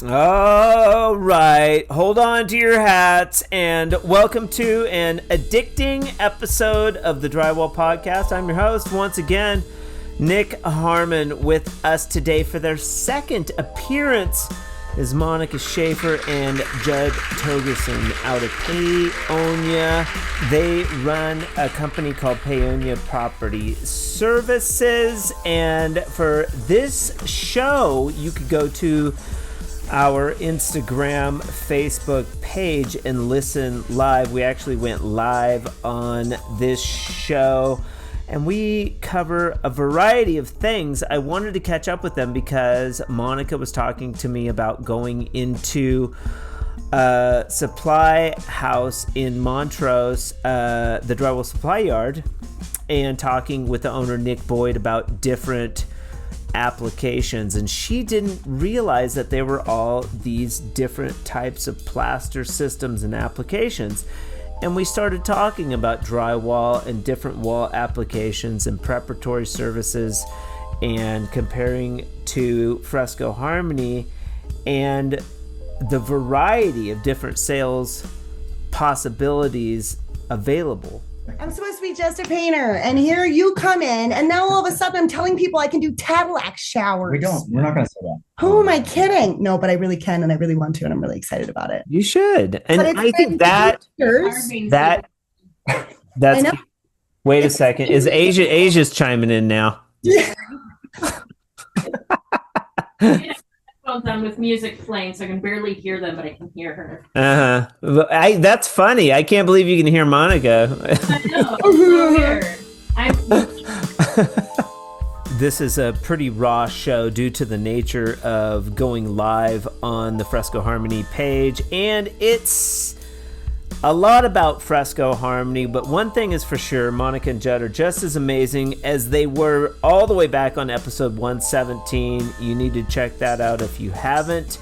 All right, hold on to your hats and welcome to an addicting episode of the Drywall Podcast. I'm your host, once again, Nick Harmon. With us today for their second appearance is Monica Schafer and Judd Togerson out of Paonia. They run a company called Paonia Property Services, and for this show, you could go to our Instagram, Facebook page and listen live. We actually went live on this show and we cover a variety of things. I wanted to catch up with them because Monica was talking to me about going into a supply house in Montrose, the Drywall Supply Yard, and talking with the owner, Nick Boyd, about different applications, and she didn't realize that there were all these different types of plaster systems and applications. And we started talking about drywall and different wall applications and preparatory services and comparing to Fresco Harmony and the variety of different sales possibilities available. I'm supposed to be just a painter, and here you come in, and now all of a sudden I'm telling people I can do Cadillac showers. We're not going to say that. Who am I kidding? No, but I really can, and I really want to, and I'm really excited about it. You should. And I think that's, wait a second. Is Asia's chiming in now? Yeah. On with music playing, so I can barely hear them, but I can hear her. That's funny. I can't believe you can hear Monica. I know. It's so weird. This is a pretty raw show due to the nature of going live on the Fresco Harmony page, and it's a lot about Fresco Harmony, but one thing is for sure, Monica and Judd are just as amazing as they were all the way back on episode 117. You need to check that out if you haven't,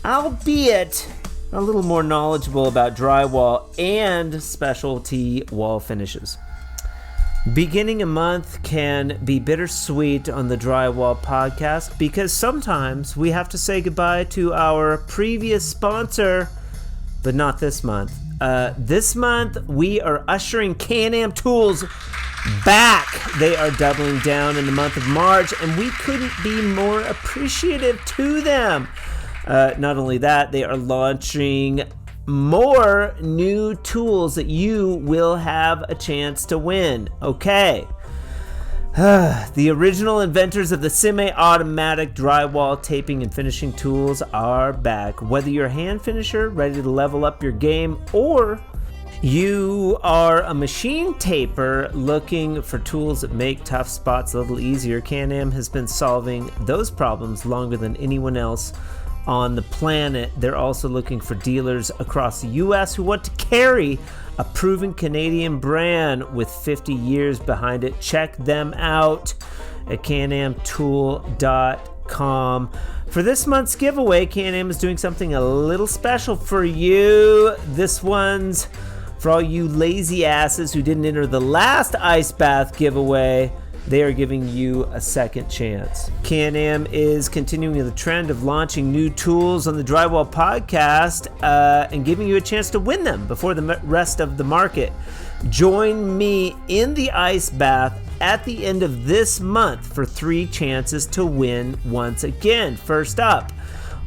albeit a little more knowledgeable about drywall and specialty wall finishes. Beginning a month can be bittersweet on the Drywall Podcast because sometimes we have to say goodbye to our previous sponsor, but not this month. This month, we are ushering CanAm Tools back. They are doubling down in the month of March, and we couldn't be more appreciative to them. Not only that, they are launching more new tools that you will have a chance to win. Okay. The original inventors of the semi-automatic drywall taping and finishing tools are back. Whether you're a hand finisher ready to level up your game or you are a machine taper looking for tools that make tough spots a little easier, CanAm has been solving those problems longer than anyone else on the planet. They're also looking for dealers across the U.S. who want to carry a proven Canadian brand with 50 years behind it. Check them out at canamtool.com. For this month's giveaway, CanAm is doing something a little special for you. This one's for all you lazy asses who didn't enter the last ice bath giveaway. They are giving you a second chance. CanAm is continuing the trend of launching new tools on the Drywall Podcast and giving you a chance to win them before the rest of the market. Join me in the ice bath at the end of this month for 3 chances to win once again. First up,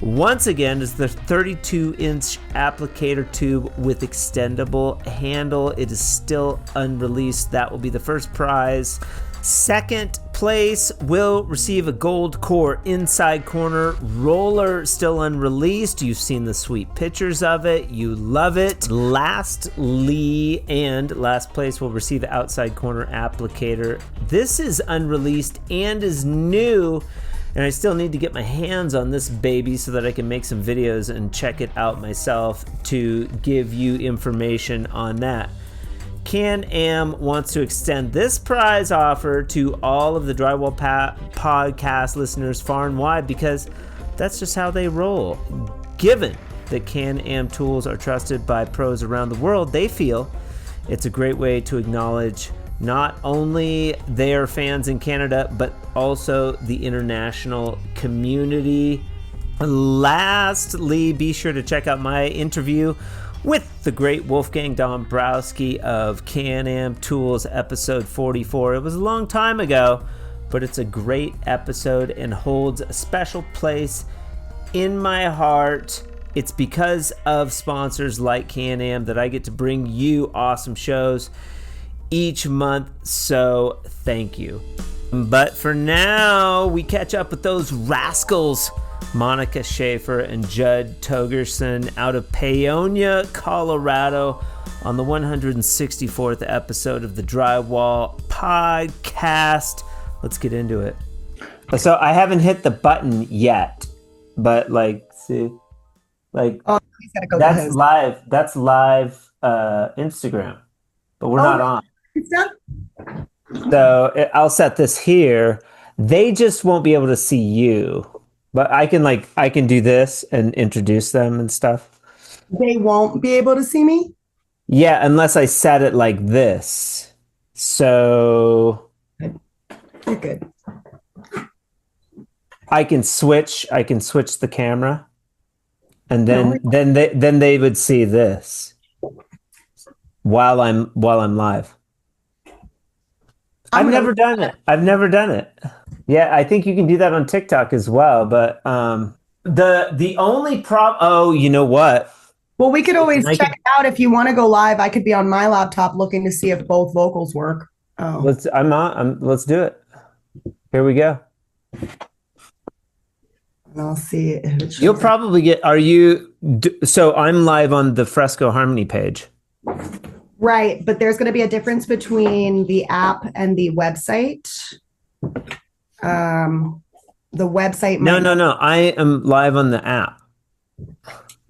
once again, is the 32-inch applicator tube with extendable handle. It is still unreleased. That will be the first prize. Second place will receive a gold core inside corner roller, still unreleased. You've seen the sweet pictures of it. You love it. Lastly, and last place will receive the outside corner applicator. This is unreleased and is new, and I still need to get my hands on this baby so that I can make some videos and check it out myself to give you information on that. CanAm wants to extend this prize offer to all of the Drywall Podcast listeners far and wide because that's just how they roll. Given that CanAm tools are trusted by pros around the world, they feel it's a great way to acknowledge not only their fans in Canada, but also the international community. Lastly, be sure to check out my interview with the great Wolfgang Dombrowski of CanAm Tools, episode 44. It was a long time ago, but it's a great episode and holds a special place in my heart. It's because of sponsors like CanAm that I get to bring you awesome shows each month, so thank you. But for now, we catch up with those rascals, Monica Schafer and Judd Togerson out of Paonia, Colorado, on the 164th episode of the Drywall Podcast. Let's get into it. So I haven't hit the button yet, but see, that's live. That's live Instagram, but we're not on. So I'll set this here. They just won't be able to see you. But I can do this and introduce them and stuff. They won't be able to see me? Yeah, unless I set it like this. So you're good. I can switch the camera. And then they would see this while I'm live. I've never done it. Yeah, I think you can do that on TikTok as well. But the only problem. Oh, you know what? Well, we could always check it out if you want to go live. I could be on my laptop looking to see if both vocals work. Oh, let's do it. Here we go. And I'll see if You'll probably get. So I'm live on the Fresco Harmony page. Right, but there's going to be a difference between the app and the website. The website. No. I am live on the app.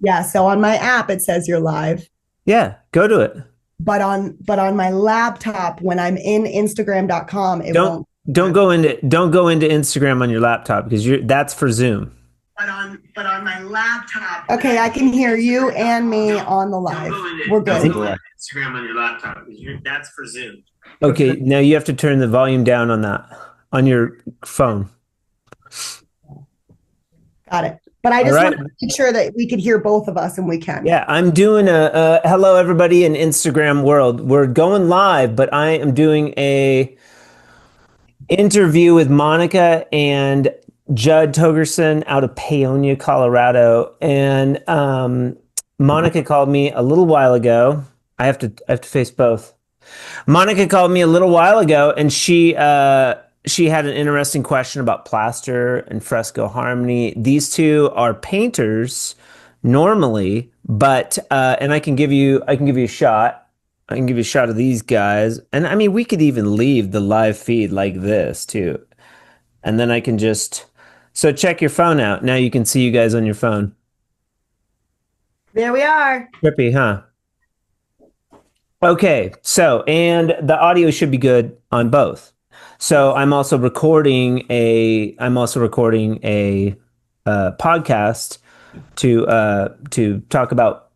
Yeah, so on my app it says you're live. Yeah, go to it. But on my laptop, when I'm in Instagram.com, it won't. Don't go into Instagram on your laptop because that's for Zoom. But on my laptop. Okay, I can hear you and me on the live. We're good. Don't go into Instagram on your laptop because that's for Zoom. Okay, now you have to turn the volume down on that on your phone. Got it. But I just want to make sure that we could hear both of us, and we can. Yeah, I'm doing a hello everybody in Instagram world. We're going live, but I am doing a interview with Monica and Judd Togerson out of Paonia, Colorado, and Monica called me a little while ago. I have to face both. Monica called me a little while ago, and she had an interesting question about plaster and fresco harmony. These two are painters normally, but and I can give you a shot. I can give you a shot of these guys, and I mean we could even leave the live feed like this too, and then I can just. So check your phone out. Now you can see you guys on your phone. There we are. Trippy, huh? Okay, so and the audio should be good on both. So I'm also recording a podcast to talk about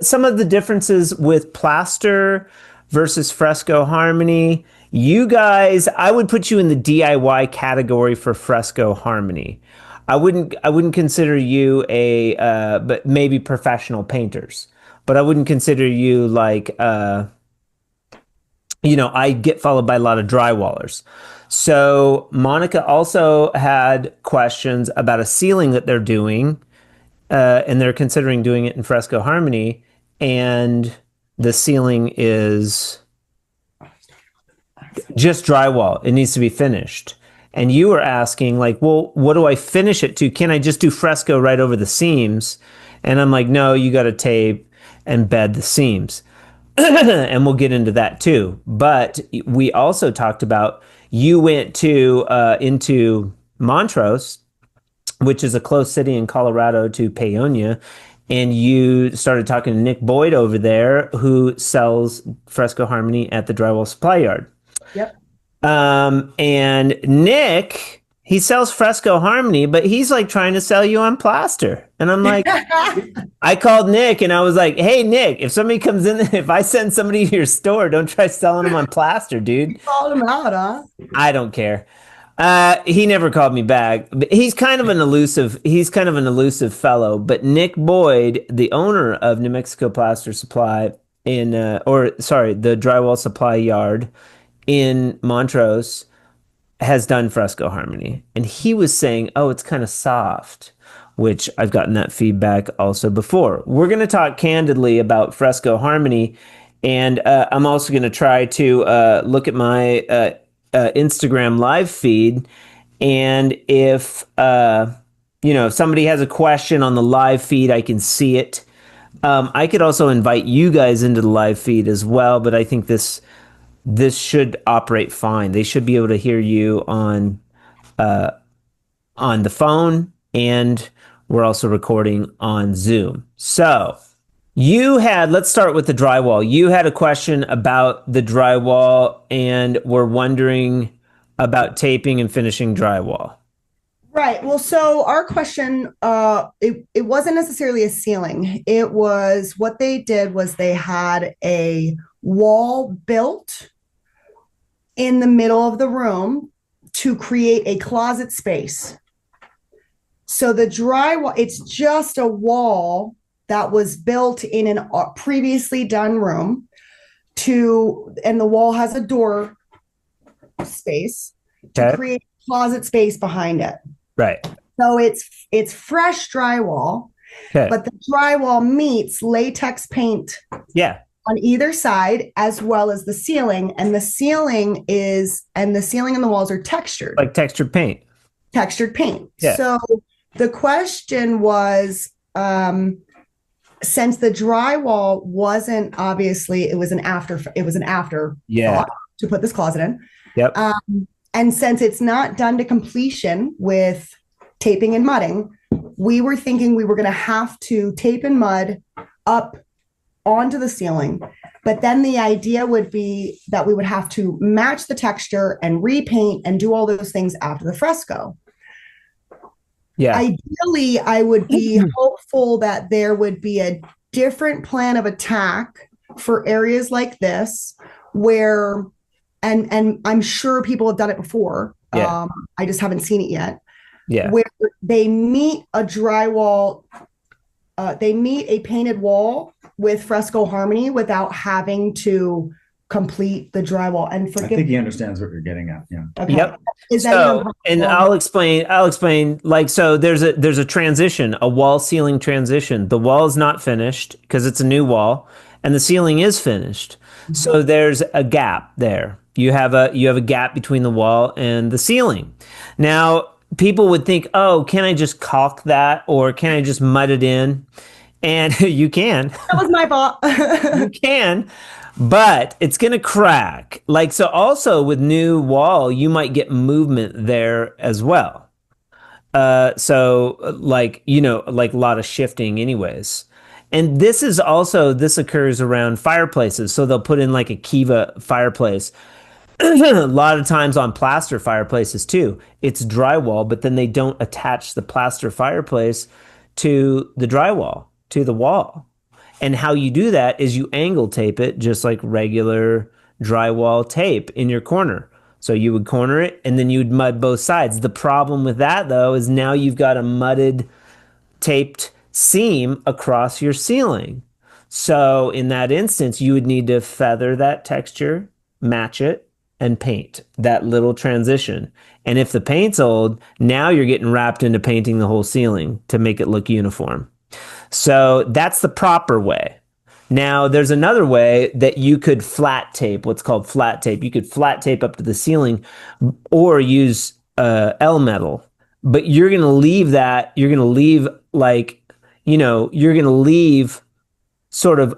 some of the differences with plaster versus fresco harmony. You guys, I would put you in the DIY category for fresco harmony. I wouldn't consider you but maybe professional painters. But I wouldn't consider you like, I get followed by a lot of drywallers. So Monica also had questions about a ceiling that they're doing, and they're considering doing it in fresco harmony, and the ceiling is just drywall. It needs to be finished. And you were asking like, well, what do I finish it to? Can I just do fresco right over the seams? And I'm like, no, you got to tape and bed the seams. And we'll get into that too. But we also talked about you went into Montrose, which is a close city in Colorado to Paonia, and you started talking to Nick Boyd over there, who sells Fresco Harmony at the Drywall Supply Yard. Yep. And Nick, he sells Fresco Harmony, but he's like trying to sell you on plaster. And I'm like, I called Nick and I was like, hey, Nick, if somebody comes in, if I send somebody to your store, don't try selling them on plaster, dude. You called him out, huh? I don't care. He never called me back. He's kind of an elusive fellow. But Nick Boyd, the owner of New Mexico Plaster Supply the Drywall Supply Yard in Montrose, has done Fresco Harmony. And he was saying, oh, it's kind of soft, which I've gotten that feedback also before. We're going to talk candidly about Fresco Harmony. And I'm also going to try to look at my Instagram live feed. And if somebody has a question on the live feed, I can see it. I could also invite you guys into the live feed as well, but I think this should operate fine. They should be able to hear you on the phone, and we're also recording on Zoom. So let's start with the drywall. You had a question about the drywall and were wondering about taping and finishing drywall. Right. Well, so our question, it wasn't necessarily a ceiling. It was what they did was they had a wall built in the middle of the room to create a closet space. So the drywall, it's just a wall that was built in a previously done room and the wall has a door space to create a closet space behind it. Right. So it's fresh drywall, but the drywall meets latex paint on either side, as well as the ceiling. And the ceiling and the walls are textured. Like textured paint. Textured paint. Yeah. So the question was, since the drywall wasn't obviously, it was an after thought to put this closet in. Yep. And since it's not done to completion with taping and mudding, we were thinking we were going to have to tape and mud up onto the ceiling. But then the idea would be that we would have to match the texture and repaint and do all those things after the fresco. Yeah. Ideally, I would be hopeful that there would be a different plan of attack for areas like this where, and I'm sure people have done it before. Yeah. I just haven't seen it yet. Yeah. Where they meet a drywall, they meet a painted wall with Fresco Harmony without having to complete the drywall. And I think he understands what you're getting at. Yeah. Okay. Yep. And I'll explain. Like, so there's a transition, a wall ceiling transition. The wall is not finished because it's a new wall, and the ceiling is finished. Mm-hmm. So there's a gap there. You have a gap between the wall and the ceiling. Now, people would think, oh, can I just caulk that, or can I just mud it in? And you can. That was my fault. You can, but it's going to crack. Like, so also with new wall, you might get movement there as well. So like a lot of shifting anyways. And this occurs around fireplaces. So they'll put in like a Kiva fireplace. A lot of times on plaster fireplaces too, it's drywall, but then they don't attach the plaster fireplace to the drywall, to the wall. And how you do that is you angle tape it just like regular drywall tape in your corner. So you would corner it and then you'd mud both sides. The problem with that though is now you've got a mudded taped seam across your ceiling. So in that instance, you would need to feather that texture, match it, and paint that little transition. And if the paint's old, now you're getting wrapped into painting the whole ceiling to make it look uniform. So that's the proper way. Now, there's another way that you could flat tape, what's called flat tape. You could flat tape up to the ceiling or use L metal. But you're going to leave sort of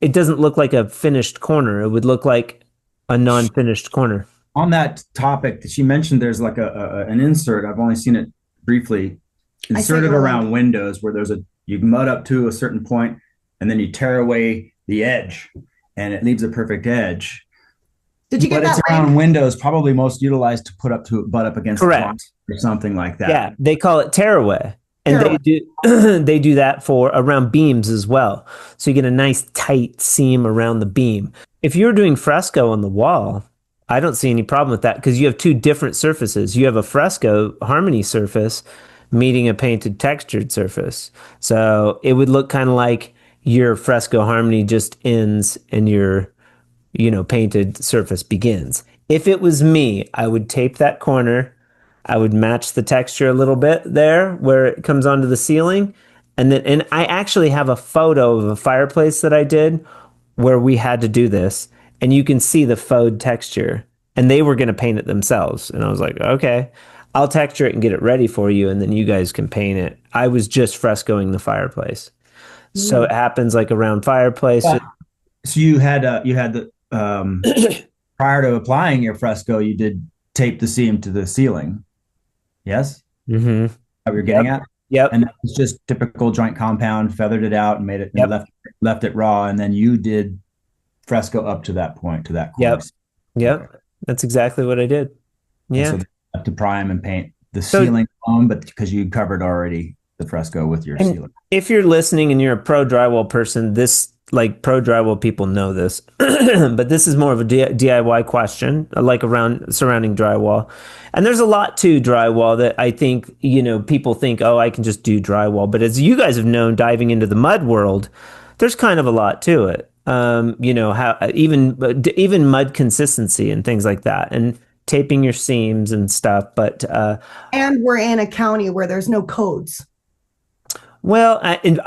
it doesn't look like a finished corner. It would look like a non-finished corner. On that topic that you mentioned, there's like an insert. I've only seen it briefly. Inserted around windows where you mud up to a certain point and then you tear away the edge and it leaves a perfect edge. Did you get that? But it's around windows, probably most utilized to butt up against Correct. The box or something like that. Yeah, they call it tear away. And they do that for around beams as well. So you get a nice tight seam around the beam. If you're doing fresco on the wall, I don't see any problem with that because you have two different surfaces. You have a fresco harmony surface meeting a painted textured surface. So it would look kind of like your fresco harmony just ends and your, painted surface begins. If it was me, I would tape that corner. I would match the texture a little bit there where it comes onto the ceiling. And I actually have a photo of a fireplace that I did where we had to do this, and you can see the faux texture, and they were going to paint it themselves. And I was like, okay, I'll texture it and get it ready for you, and then you guys can paint it. I was just frescoing the fireplace. So it happens like around fireplace. So you had the prior to applying your fresco, you did tape the seam to the ceiling. Yes. Mm-hmm. How you're getting at? Yep. And that was just typical joint compound, feathered it out and made it, left it raw. And then you did fresco up to that point, to that corner. Yep. Okay. That's exactly what I did. Yeah. And so have to prime and paint the ceiling on, but because you covered already the fresco with your ceiling. If you're listening and you're a pro drywall person, pro drywall people know this, but this is more of a DIY question, like around surrounding drywall. And there's a lot to drywall that I think, people think, oh, I can just do drywall. But as you guys have known, diving into the mud world, there's kind of a lot to it. How even mud consistency and things like that, and taping your seams and stuff. But and we're in a county where there's no codes. Well, having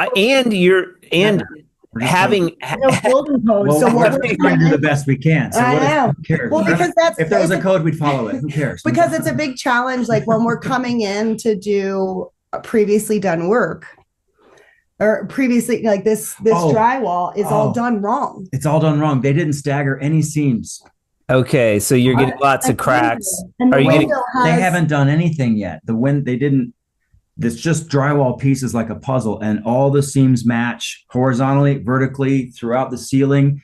no building codes. So we're trying to do the best we can. So who cares? Well, because if there was a code, we'd follow it. Who cares? Because it's a big challenge. Like when we're coming in to do previously done work, or previously like this drywall is all done wrong. It's all done wrong. They didn't stagger any seams. Okay, so you're getting lots of cracks. They haven't done anything yet. They didn't. It's just drywall pieces like a puzzle, and all the seams match horizontally, vertically throughout the ceiling,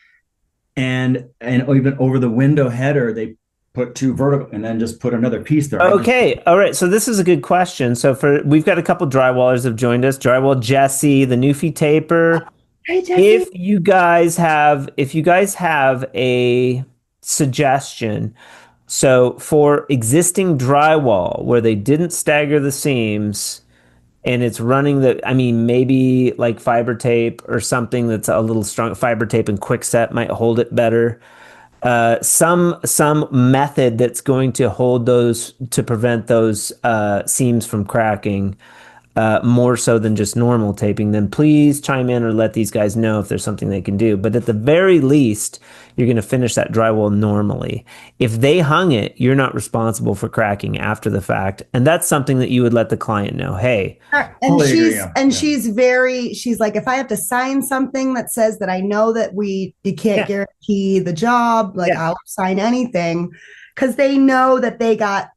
and even over the window header, they put two vertical and then just put another piece there. Okay, all right. So this is a good question. So we've got a couple drywallers have joined us. Drywall Jesse, the Newfie Taper. Hey, Jesse. If you guys have a suggestion. So for existing drywall where they didn't stagger the seams and it's running maybe like fiber tape or something that's a little strong, fiber tape and quickset might hold it better. Some method that's going to hold those, to prevent those seams from cracking, more so than just normal taping, then please chime in or let these guys know if there's something they can do. But at the very least, you're going to finish that drywall normally. If they hung it, you're not responsible for cracking after the fact. And that's something that you would let the client know. Hey, she's like, if I have to sign something that says that I know that you can't guarantee the job, I'll sign anything, because they know that they got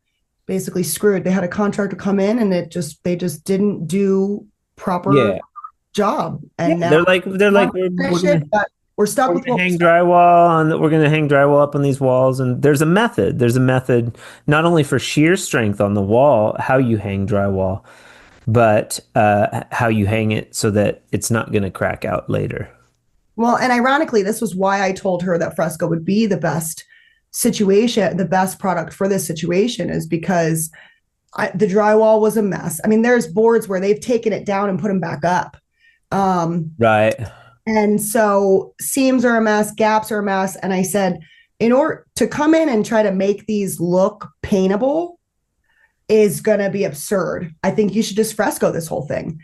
basically screwed. They had a contractor come in and they just didn't do proper job. And now they're like we're stuck with hang drywall we're going to hang drywall up on these walls. And there's a method not only for shear strength on the wall, how you hang drywall, but how you hang it so that it's not going to crack out later. Well, and ironically, this was why I told her that fresco would be the best product for this situation, is because the drywall was a mess. I mean, there's boards where they've taken it down and put them back up. Right. And so seams are a mess, gaps are a mess. And I said, in order to come in and try to make these look paintable is going to be absurd. I think you should just fresco this whole thing.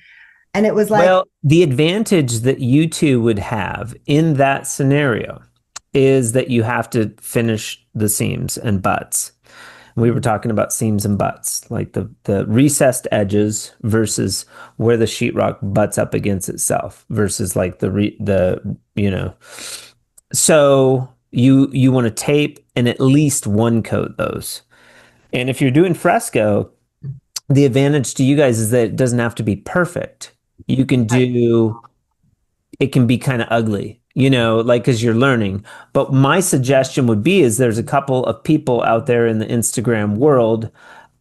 And it was like, well, the advantage that you two would have in that scenario is that you have to finish the seams and butts. We were talking about seams and butts, like the recessed edges versus where the sheetrock butts up against itself versus like so you want to tape and at least one coat those. And if you're doing fresco, the advantage to you guys is that it doesn't have to be perfect. You can it can be kind of ugly, because you're learning. But my suggestion would be is there's a couple of people out there in the Instagram world,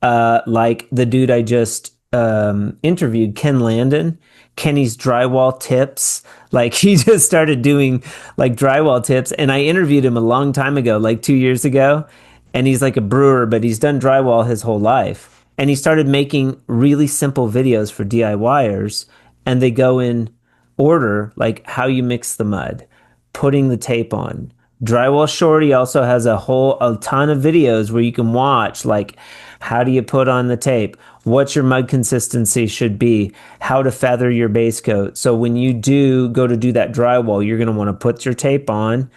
like the dude I just interviewed, Ken Landon, Kenny's Drywall Tips. Like he just started doing like drywall tips. And I interviewed him a long time ago, like 2 years ago. and he's like a brewer, but he's done drywall his whole life. And he started making really simple videos for DIYers, and they go in order, like how you mix the mud, putting the tape on. Drywall Shorty also has a ton of videos where you can watch, like how do you put on the tape, what your mud consistency should be, how to feather your base coat. So when you do go to do that drywall, you're going to want to put your tape on,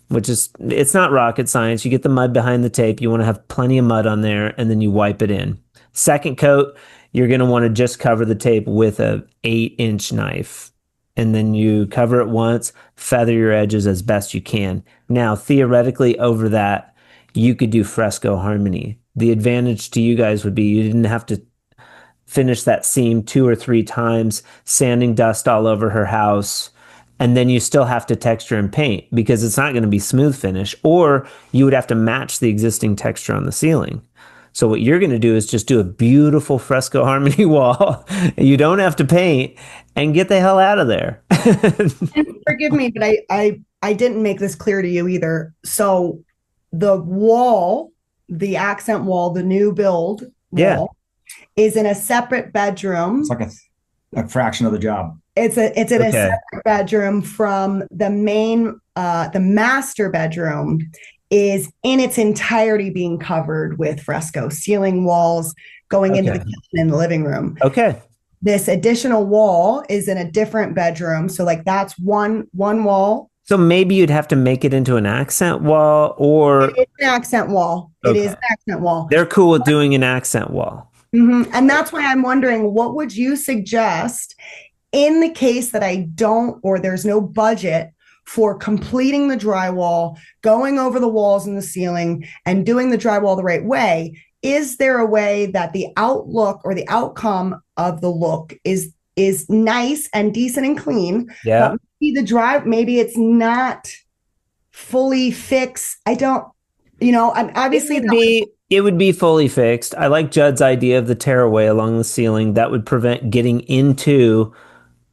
which is, it's not rocket science. You get the mud behind the tape. You want to have plenty of mud on there, and then you wipe it in. Second coat, you're going to want to just cover the tape with a 8-inch knife. And then you cover it once, feather your edges as best you can. Now, theoretically, over that, you could do fresco harmony. The advantage to you guys would be you didn't have to finish that seam 2 or 3 times, sanding dust all over her house, and then you still have to texture and paint because it's not going to be smooth finish, or you would have to match the existing texture on the ceiling. So what you're going to do is just do a beautiful fresco harmony wall. You don't have to paint, and get the hell out of there. And forgive me, but I didn't make this clear to you either. So the wall, the accent wall, the new build wall, is in a separate bedroom. It's like a fraction of the job. It's in a separate bedroom from the main, the master bedroom is in its entirety being covered with fresco, ceiling walls going into the kitchen and the living room. Okay. This additional wall is in a different bedroom. So like that's one wall. So maybe you'd have to make it into an accent wall, or it's an accent wall. Okay. It is an accent wall. They're cool with doing an accent wall. Mm-hmm. And that's why I'm wondering, what would you suggest in the case that I don't, or there's no budget for completing the drywall, going over the walls and the ceiling and doing the drywall the right way? Is there a way that the outlook or the outcome of the look is nice and decent and clean? Yeah. But maybe it's not fully fixed. I don't, I'm obviously it would be fully fixed. I like Judd's idea of the tearaway along the ceiling. That would prevent getting into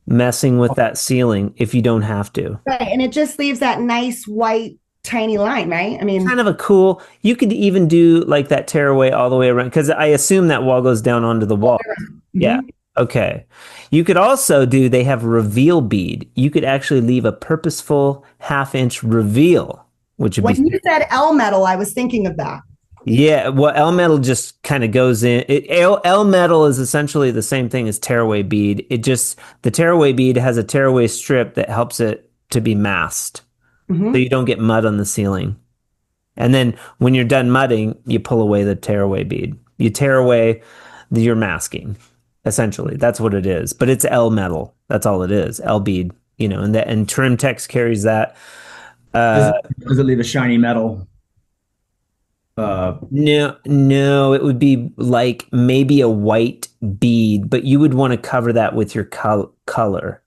messing with that ceiling if you don't have to. Right. And it just leaves that nice white tiny line, right? I mean, kind of a cool, you could even do like that tearaway all the way around, because I assume that wall goes down onto the wall. Mm-hmm. Yeah. Okay. You could also they have reveal bead. You could actually leave a purposeful 1/2-inch reveal, which would when you said L metal, I was thinking of that. Yeah, well, L metal just kind of goes in. L metal is essentially the same thing as tearaway bead. The tearaway bead has a tearaway strip that helps it to be masked, so you don't get mud on the ceiling. And then when you're done mudding, you pull away the tearaway bead. You tear away your masking. Essentially, that's what it is. But it's L metal. That's all it is. L bead. And Trim Tex carries that. Does it leave a shiny metal? No, it would be like maybe a white bead, but you would want to cover that with your color.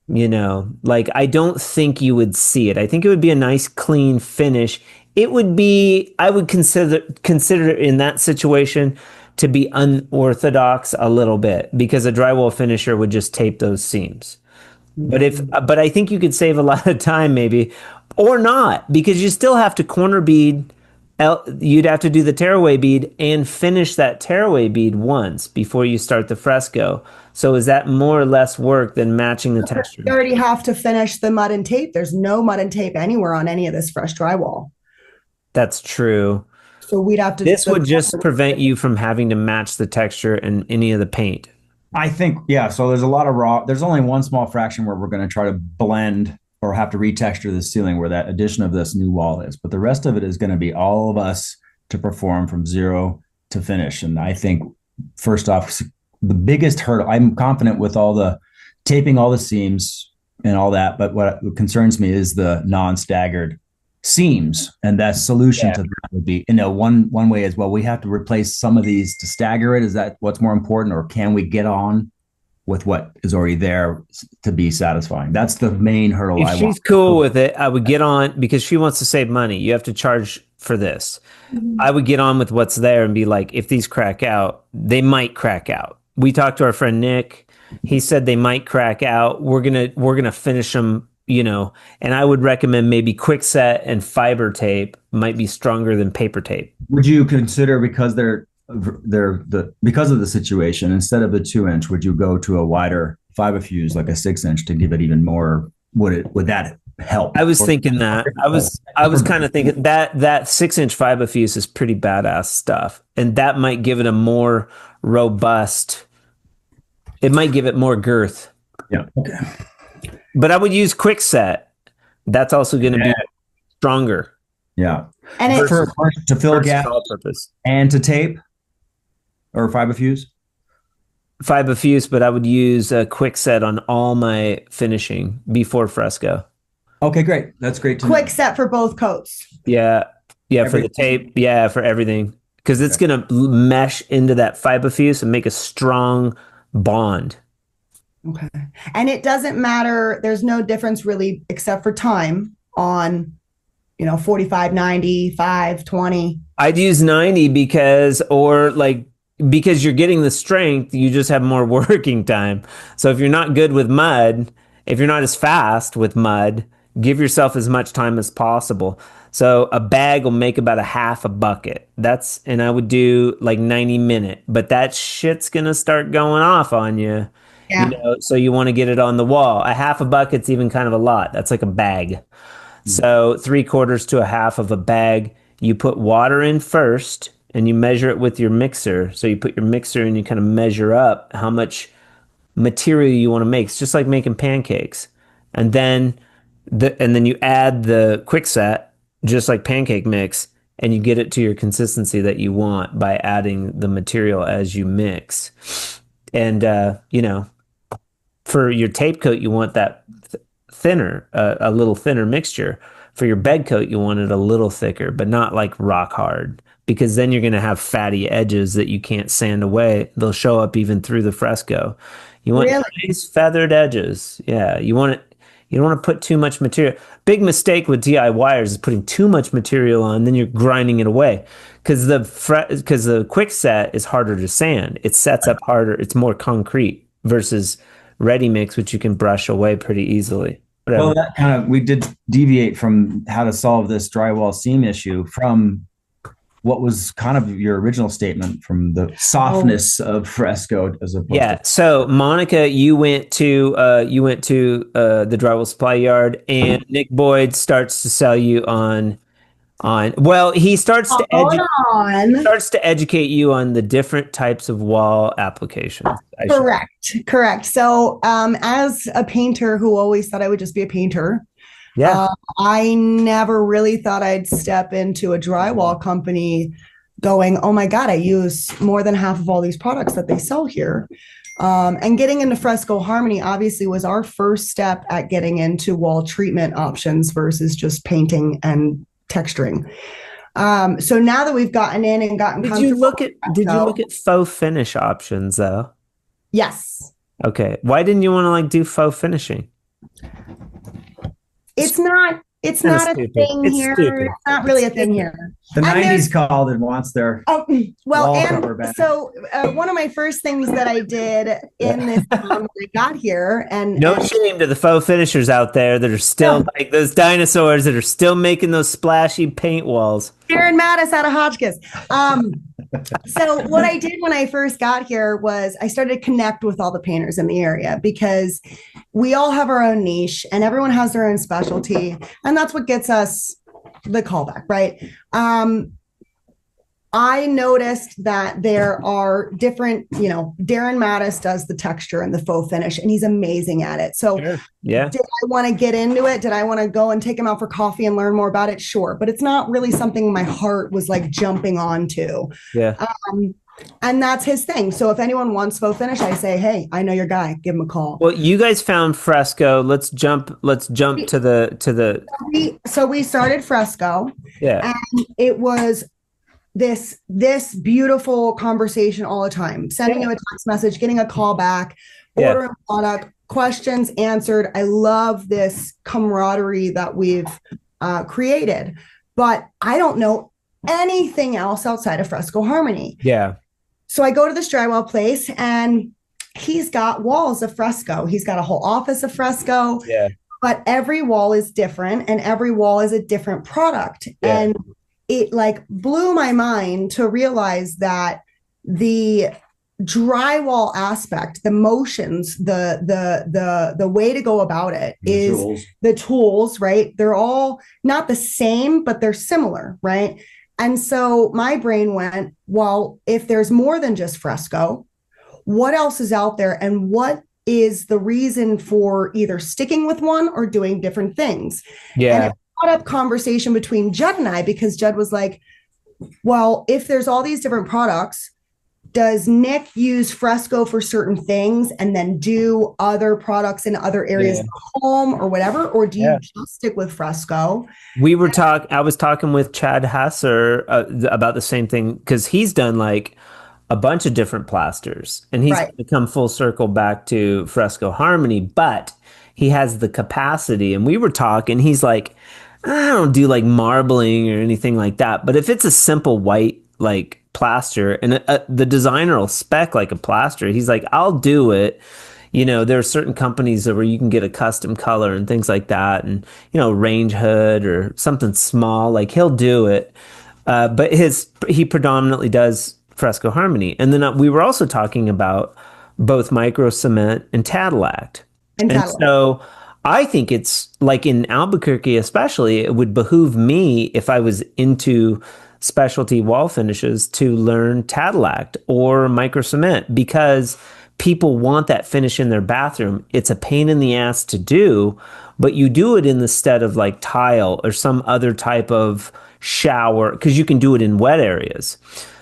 Like I don't think you would see it. I think it would be a nice clean finish. It would be, I would consider it in that situation to be unorthodox a little bit, because a drywall finisher would just tape those seams. But I think you could save a lot of time maybe, or not, because you still have to corner bead. You'd have to do the tearaway bead and finish that tearaway bead once before you start the fresco. So is that more or less work than matching the texture? You already have to finish the mud and tape. There's no mud and tape anywhere on any of this fresh drywall. That's true. So we'd have to. This would just prevent you from having to match the texture and any of the paint. I think, so there's a lot of there's only one small fraction where we're going to try to blend or have to retexture the ceiling where that addition of this new wall is. But the rest of it is going to be all of us to perform from zero to finish. And I think, first off, the biggest hurdle, I'm confident with all the taping, all the seams and all that. But what concerns me is the non-staggered seams. And that solution to that would be, one way is, well, we have to replace some of these to stagger it. Is that what's more important? Or can we get on with what is already there to be satisfying? That's the main hurdle. If she's cool with it, I would get on, because she wants to save money. You have to charge for this. I would get on with what's there and be like, if these crack out, they might crack out. We talked to our friend Nick. He said they might crack out. We're gonna finish them, and I would recommend maybe quickset and fiber tape might be stronger than paper tape. Would you consider, because because of the situation, instead of the 2-inch, would you go to a wider fiber fuse, like a 6-inch, to give it even more? Would that help? I was thinking that. I was kind of thinking that 6-inch fiber fuse is pretty badass stuff, and that might give it a more robust. It might give it more girth. Yeah. Okay. But I would use quickset. That's also going to be stronger. Yeah. And it's to fill gap purpose and to tape or fiber fuse. Fiber fuse, but I would use a quickset on all my finishing before fresco. Okay, great. That's great to know. Quickset for both coats. Yeah, for the tape. Yeah, for everything, because it's going to mesh into that fiber fuse and make a strong bond. Okay. And it doesn't matter. There's no difference really, except for time on, 45, 90, 5, 20. I'd use 90 because you're getting the strength, you just have more working time. So if you're not good with mud, if you're not as fast with mud, give yourself as much time as possible. So a bag will make about a half a bucket. And I would do like 90-minute, but that shit's going to start going off on you. Yeah. So you want to get it on the wall. A half a bucket's even kind of a lot. That's like a bag. Mm-hmm. So 3/4 to a half of a bag. You put water in first and you measure it with your mixer. So you put your mixer and you kind of measure up how much material you want to make. It's just like making pancakes. And then you add the quickset, just like pancake mix, and you get it to your consistency that you want by adding the material as you mix. And, for your tape coat, you want that thinner, a little thinner mixture. For your bed coat, you want it a little thicker, but not like rock hard, because then you're going to have fatty edges that you can't sand away. They'll show up even through the fresco. You want nice feathered edges. Yeah, you don't want to put too much material. Big mistake with DIYers is putting too much material on, then you're grinding it away. Because the quickset is harder to sand. It sets up harder. It's more concrete versus ready mix, which you can brush away pretty easily. Well, we did deviate from how to solve this drywall seam issue from what was kind of your original statement, from the softness of fresco as opposed to. So Monica, you went to the drywall supply yard, and Nick Boyd starts to sell you he starts to educate you on the different types of wall applications. Correct. So as a painter who always thought I would just be a painter, I never really thought I'd step into a drywall company going, oh my God, I use more than half of all these products that they sell here. And getting into Fresco Harmony obviously was our first step at getting into wall treatment options versus just painting and texturing. So now that we've gotten in and gotten Did you look at faux finish options though? Yes. Okay. Why didn't you want to do faux finishing? It's not a thing here. Stupid. It's not really a thing here. The 90s called and wants their wall cover back. So one of my first things that I did in this when I got here, and shame to the faux finishers out there that are still like those dinosaurs that are still making those splashy paint walls. Aaron Mattis out of Hotchkiss. So what I did when I first got here was I started to connect with all the painters in the area, because we all have our own niche and everyone has their own specialty. And that's what gets us the callback, right? I noticed that there are different, Darren Mattis does the texture and the faux finish, and he's amazing at it. So Sure. Yeah. Did I want to get into it? Did I want to go and take him out for coffee and learn more about it? Sure. But it's not really something my heart was jumping onto. Yeah. And that's his thing. So if anyone wants faux finish, I say, hey, I know your guy. Give him a call. Well, you guys found Fresco. Let's jump to the. So we started Fresco. Yeah. And it was this beautiful conversation all the time, sending you a text message, getting a call back, ordering product, questions answered. I love this camaraderie that we've created, but I don't know anything else outside of Fresco Harmony. Yeah. So I go to this drywall place and he's got walls of Fresco. He's got a whole office of Fresco. Yeah. but every wall is different and every wall is a different product. Yeah. And it like blew my mind to realize that the drywall aspect, the motions, the way to go about it is the tools, right? They're all not the same, but they're similar, right? And so my brain went, well, if there's more than just fresco, what else is out there, and what is the reason for either sticking with one or doing different things? Yeah. And it brought up conversation between Judd and I, because Judd was like, well, if there's all these different products, does Nick use fresco for certain things and then do other products in other areas of the home or whatever? Or do you just stick with fresco? I was talking with Chad Hasser about the same thing, because he's done like a bunch of different plasters, and he's going to come full circle back to Fresco Harmony, but he has the capacity. And we were talking, he's like, I don't do like marbling or anything like that, but if it's a simple white like plaster, and the designer will spec like a plaster, he's like, I'll do it. You know, there are certain companies where you can get a custom color and things like that, and range hood or something small, like he'll do it. But he predominantly does Fresco Harmony. And then we were also talking about both micro cement and Tadillac. And so I think it's like in Albuquerque especially, it would behoove me, if I was into specialty wall finishes, to learn Tadillac or micro cement, because people want that finish in their bathroom. It's a pain in the ass to do, but you do it in the stead of like tile or some other type of shower, because you can do it in wet areas.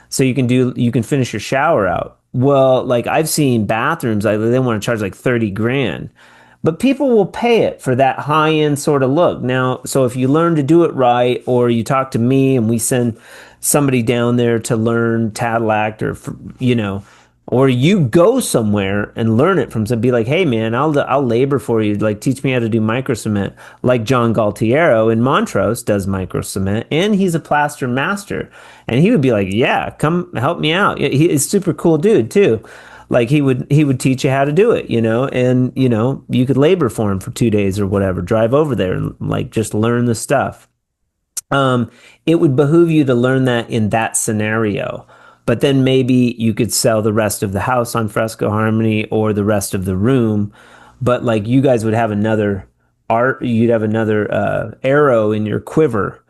So you can finish your shower out. Well, like I've seen bathrooms, they want to charge like 30 grand. But people will pay it for that high-end sort of look. Now, so if you learn to do it right, or you talk to me and we send somebody down there to learn Tadillac, or you go somewhere and learn it from some, be like, hey man, I'll labor for you, like teach me how to do micro cement, like John Galtiero in Montrose does micro cement, and he's a plaster master, and he would be like, yeah, come help me out. He's a super cool dude too. Like he would teach you how to do it, and you could labor for him for 2 days or whatever, drive over there and like just learn the stuff. It would behoove you to learn that in that scenario. But then maybe you could sell the rest of the house on Fresco Harmony or the rest of the room. But like you guys would have another arrow in your quiver,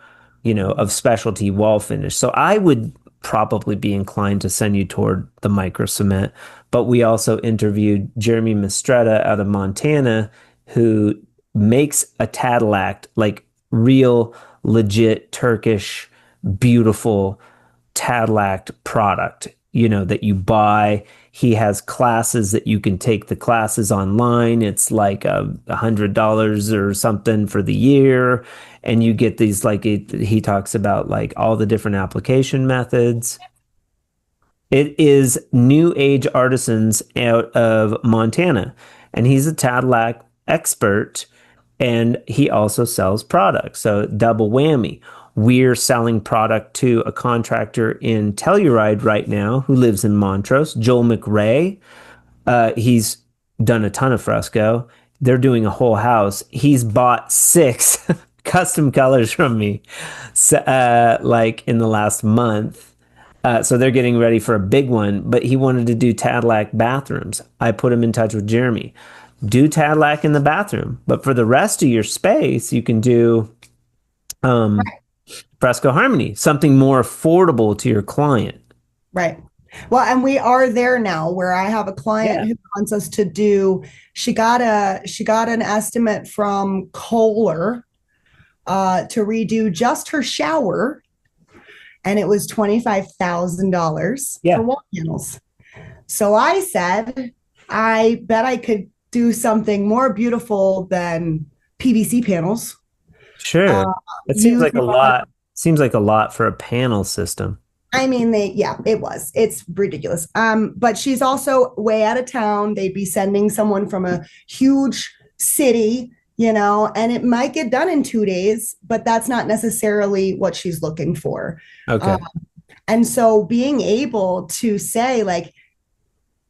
of specialty wall finish. So I would probably be inclined to send you toward the micro cement. But we also interviewed Jeremy Mistretta out of Montana, who makes a Tadillac, like real legit Turkish, beautiful Tadillac product, that you buy. He has classes that you can take the classes online. It's like $100 or something for the year. And you get these, he talks about like all the different application methods. It is New Age Artisans out of Montana. And he's a Tadillac expert, and he also sells products. So double whammy. We're selling product to a contractor in Telluride right now who lives in Montrose, Joel McRae. He's done a ton of fresco. They're doing a whole house. He's bought 6 custom colors from me, like in the last month. So they're getting ready for a big one, but he wanted to do Tadillac bathrooms. I put him in touch with Jeremy. Do Tadillac in the bathroom, but for the rest of your space, you can do Fresco Harmony, something more affordable to your client. Right. Well, and we are there now, where I have a client who wants us to do. She got an estimate from Kohler to redo just her shower, and it was $25,000 for wall panels. So I said, I bet I could do something more beautiful than PVC panels. Sure. It seems like a lot. Seems like a lot for a panel system. I mean, it's ridiculous. But she's also way out of town. They'd be sending someone from a huge city, and it might get done in 2 days, but that's not necessarily what she's looking for. Okay. And so being able to say like,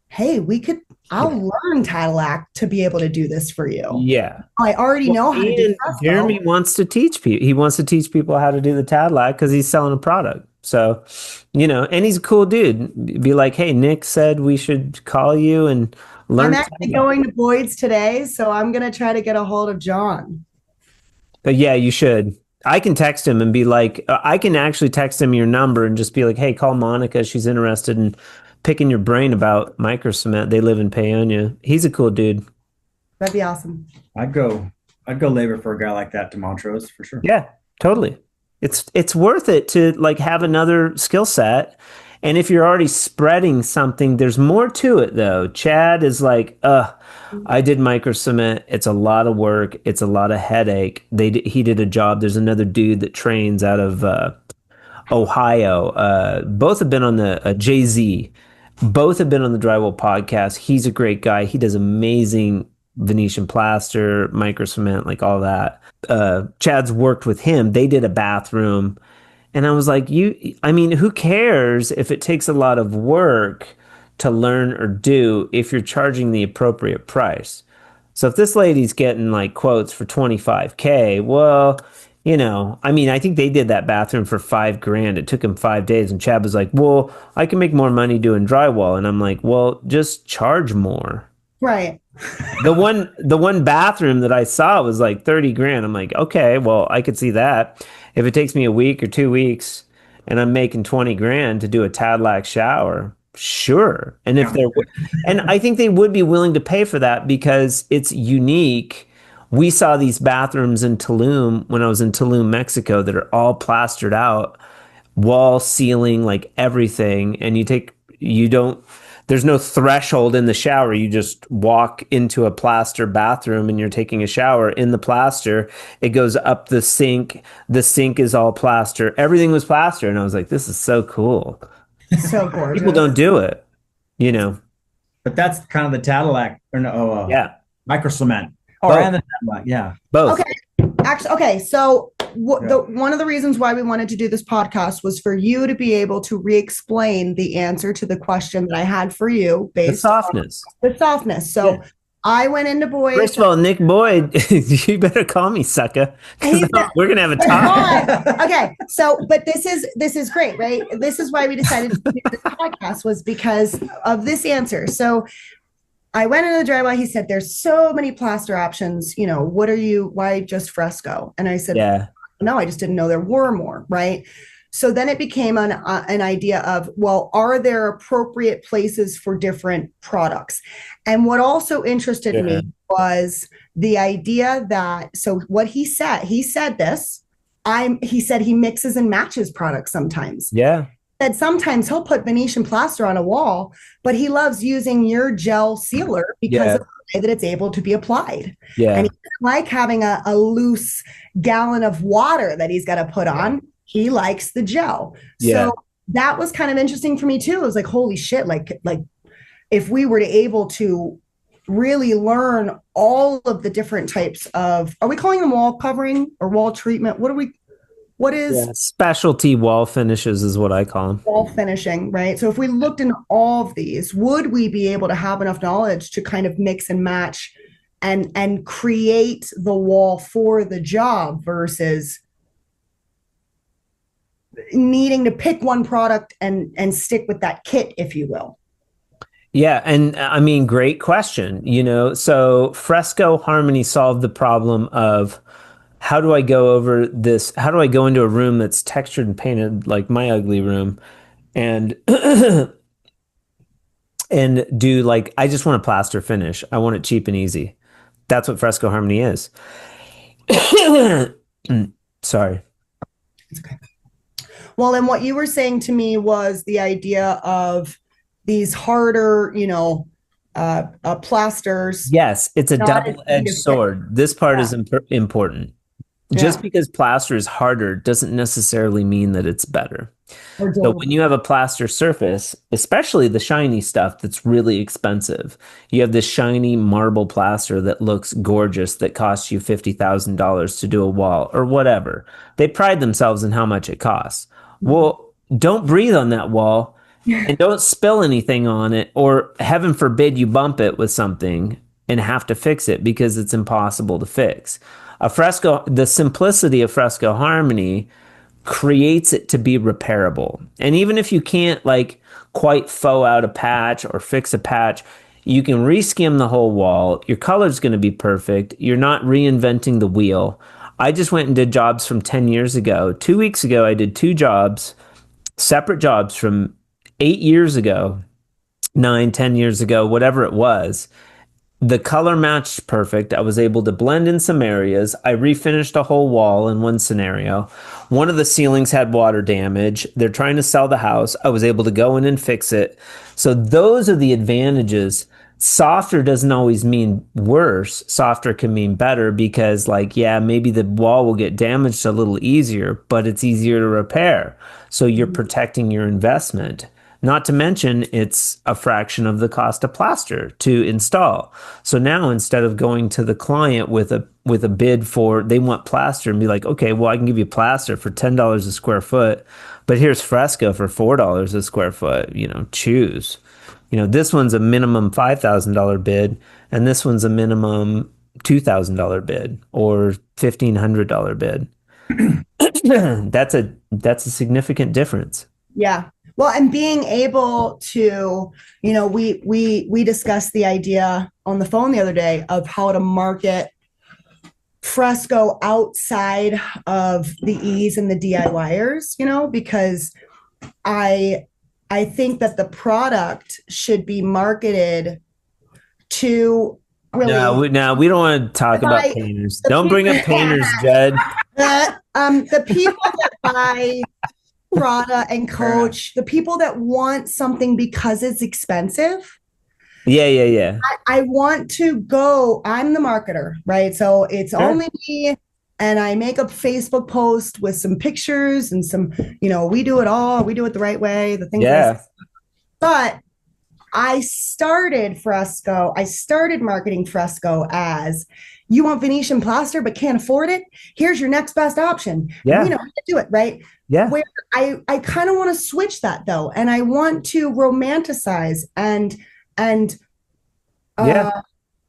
hey, we could I'll learn Cadillac to be able to do this for you. Yeah. I already know how to do And fresco. Jeremy wants to teach people. He wants to teach people how to do the Cadillac because he's selling a product. So, and he's a cool dude. Be like, hey, Nick said we should call you and learn. I'm actually going to Boyd's today, so I'm going to try to get a hold of John. But yeah, you should. I can text him and be like, I can actually text him your number and just be like, hey, call Monica. She's interested in picking your brain about micro cement. They live in Paonia. He's a cool dude. That'd be awesome. I'd go labor for a guy like that to Montrose for sure. Yeah, totally. It's worth it to like have another skill set. And if you're already spreading something, there's more to it though. Chad is like, I did micro cement. It's a lot of work. It's a lot of headache. He did a job. There's another dude that trains out of Ohio. Both have been on the Jay-Z. Both have been on the Drywall Podcast. He's a great guy. He does amazing Venetian plaster, micro cement, like all that. Chad's worked with him. They did a bathroom. And I was like, who cares if it takes a lot of work to learn or do if you're charging the appropriate price? So if this lady's getting like quotes for $25K, well, I think they did that bathroom for $5,000. It took him 5 days. And Chad was like, well, I can make more money doing drywall. And I'm like, well, just charge more. Right. The one bathroom that I saw was like $30,000. I'm like, okay, well, I could see that. If it takes me a week or 2 weeks and I'm making $20,000 to do a Cadillac shower, sure. And and I think they would be willing to pay for that because it's unique. We saw these bathrooms in Tulum when I was in Tulum, Mexico, that are all plastered out, wall, ceiling, like everything. And there's no threshold in the shower. You just walk into a plaster bathroom and you're taking a shower in the plaster. It goes up the sink. The sink is all plaster. Everything was plaster. And I was like, this is so cool. So gorgeous. People don't do it, But that's kind of the Cadillac, yeah. micro cement. And the Cadillac, yeah. Both. Okay. So one of the reasons why we wanted to do this podcast was for you to be able to re-explain the answer to the question that I had for you based on the softness. So yeah. I went into Boyd. First of all, Nick Boyd, you better call me sucker. We're gonna have a talk. Okay. So, but this is great, right? This is why we decided to do this podcast was because of this answer. So I went into the drywall. He said, there's so many plaster options. Why just fresco? And I said, yeah. No, I just didn't know there were more. Right. So then it became an idea of, well, are there appropriate places for different products? And what also interested me was the idea that, so what he said this, he said he mixes and matches products sometimes. Yeah. That sometimes he'll put Venetian plaster on a wall, but he loves using your gel sealer because of the way that it's able to be applied. Yeah. And he doesn't like having a loose gallon of water that he's got to put on. He likes the gel. Yeah. So that was kind of interesting for me too. It was like, holy shit, like if we were to able to really learn all of the different types of, are we calling them wall covering or wall treatment? What is specialty wall finishes is what I call them. Wall finishing, right? So if we looked into all of these, would we be able to have enough knowledge to kind of mix and match and create the wall for the job versus needing to pick one product and stick with that kit, if you will? Yeah. And great question. So Fresco Harmony solved the problem of, how do I go over this? How do I go into a room that's textured and painted like my ugly room and and do like, I just want a plaster finish. I want it cheap and easy. That's what Fresco Harmony is. Sorry. It's okay. Well, and what you were saying to me was the idea of these harder, plasters. Yes, it's a double-edged sword. This part is important. Just because plaster is harder doesn't necessarily mean that it's better. So when you have a plaster surface, especially the shiny stuff that's really expensive, you have this shiny marble plaster that looks gorgeous that costs you $50,000 to do a wall or whatever. They pride themselves in how much it costs. Well, don't breathe on that wall. and don't spill anything on it, or heaven forbid you bump it with something and have to fix it because it's impossible to fix. The simplicity of Fresco Harmony creates it to be repairable. And even if you can't like quite faux out a patch or fix a patch, you can reskim the whole wall. Your color's going to be perfect. You're not reinventing the wheel. I just went and did jobs from 10 years ago. 2 weeks ago, I did 2 jobs, separate jobs from 8 years ago, 9, 10 years ago, whatever it was. The color matched perfect. I was able to blend in some areas. I refinished a whole wall in one scenario. One of the ceilings had water damage. They're trying to sell the house. I was able to go in and fix it. So those are the advantages. Softer doesn't always mean worse. Softer can mean better because, like, yeah, maybe the wall will get damaged a little easier, but it's easier to repair. So you're protecting your investment. Not to mention, it's a fraction of the cost of plaster to install. So now, instead of going to the client with a bid for, they want plaster, and be like, okay, well, I can give you plaster for $10 a square foot, but here's fresco for $4 a square foot. Choose. This one's a minimum $5,000 bid, and this one's a minimum $2,000 bid or $1,500 bid. That's a significant difference. Yeah. Well, and being able to, we discussed the idea on the phone the other day of how to market fresco outside of the E's and the DIYers, because I think that the product should be marketed to really. No, we don't want to talk about painters. Don't bring up painters, Judd. The people that buy Prada and Coach, the people that want something because it's expensive. Yeah. I want to go. I'm the marketer, right? So it's only me, and I make a Facebook post with some pictures and some, we do it all. We do it the right way. The thing. Yeah. But I started marketing fresco as, you want Venetian plaster but can't afford it? Here's your next best option. Yeah. We do it, right? Yeah. Where I kind of want to switch that though. And I want to romanticize and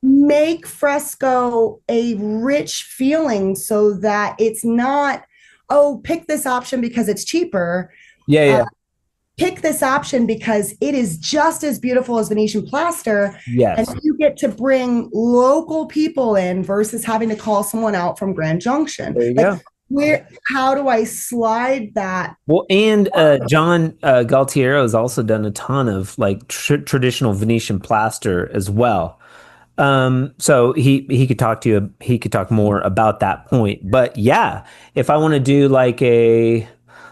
make fresco a rich feeling so that it's not, pick this option because it's cheaper. Yeah. Pick this option because it is just as beautiful as Venetian plaster. Yes. And you get to bring local people in versus having to call someone out from Grand Junction. There you go. How do I slide that? Well, and John Galtiero has also done a ton of like traditional Venetian plaster as well. So he could talk to you. He could talk more about that point. But yeah, if I want to do like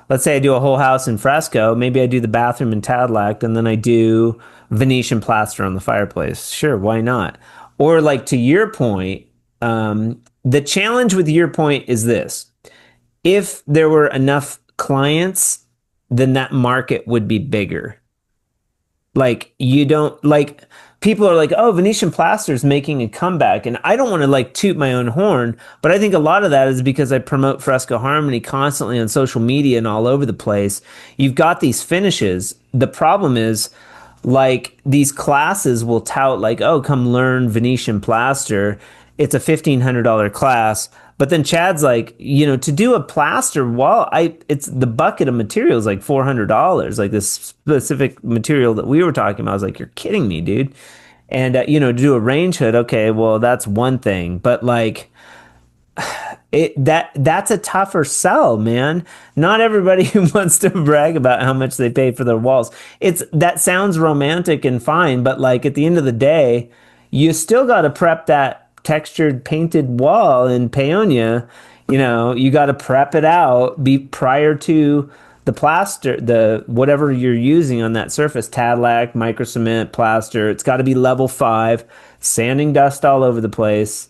let's say I do a whole house in fresco, maybe I do the bathroom in Tadlac, and then I do Venetian plaster on the fireplace. Sure, why not? Or like to your point, the challenge with your point is this. If there were enough clients, then that market would be bigger. Like people are like, oh, Venetian plaster is making a comeback. And I don't want to like toot my own horn, but I think a lot of that is because I promote Fresco Harmony constantly on social media and all over the place. You've got these finishes. The problem is like these classes will tout like, oh, come learn Venetian plaster. It's a $1,500 class. But then Chad's like, to do a plaster wall, it's the bucket of material is like $400. Like this specific material that we were talking about, I was like, you're kidding me, dude. And to do a range hood, okay, well that's one thing, but like that's a tougher sell, man. Not everybody who wants to brag about how much they pay for their walls. That sounds romantic and fine, but like at the end of the day, you still got to prep that textured painted wall in Paonia. You got to prep it out prior to the plaster, the whatever you're using on that surface, Tadlac, micro cement, plaster. It's got to be level 5, sanding dust all over the place,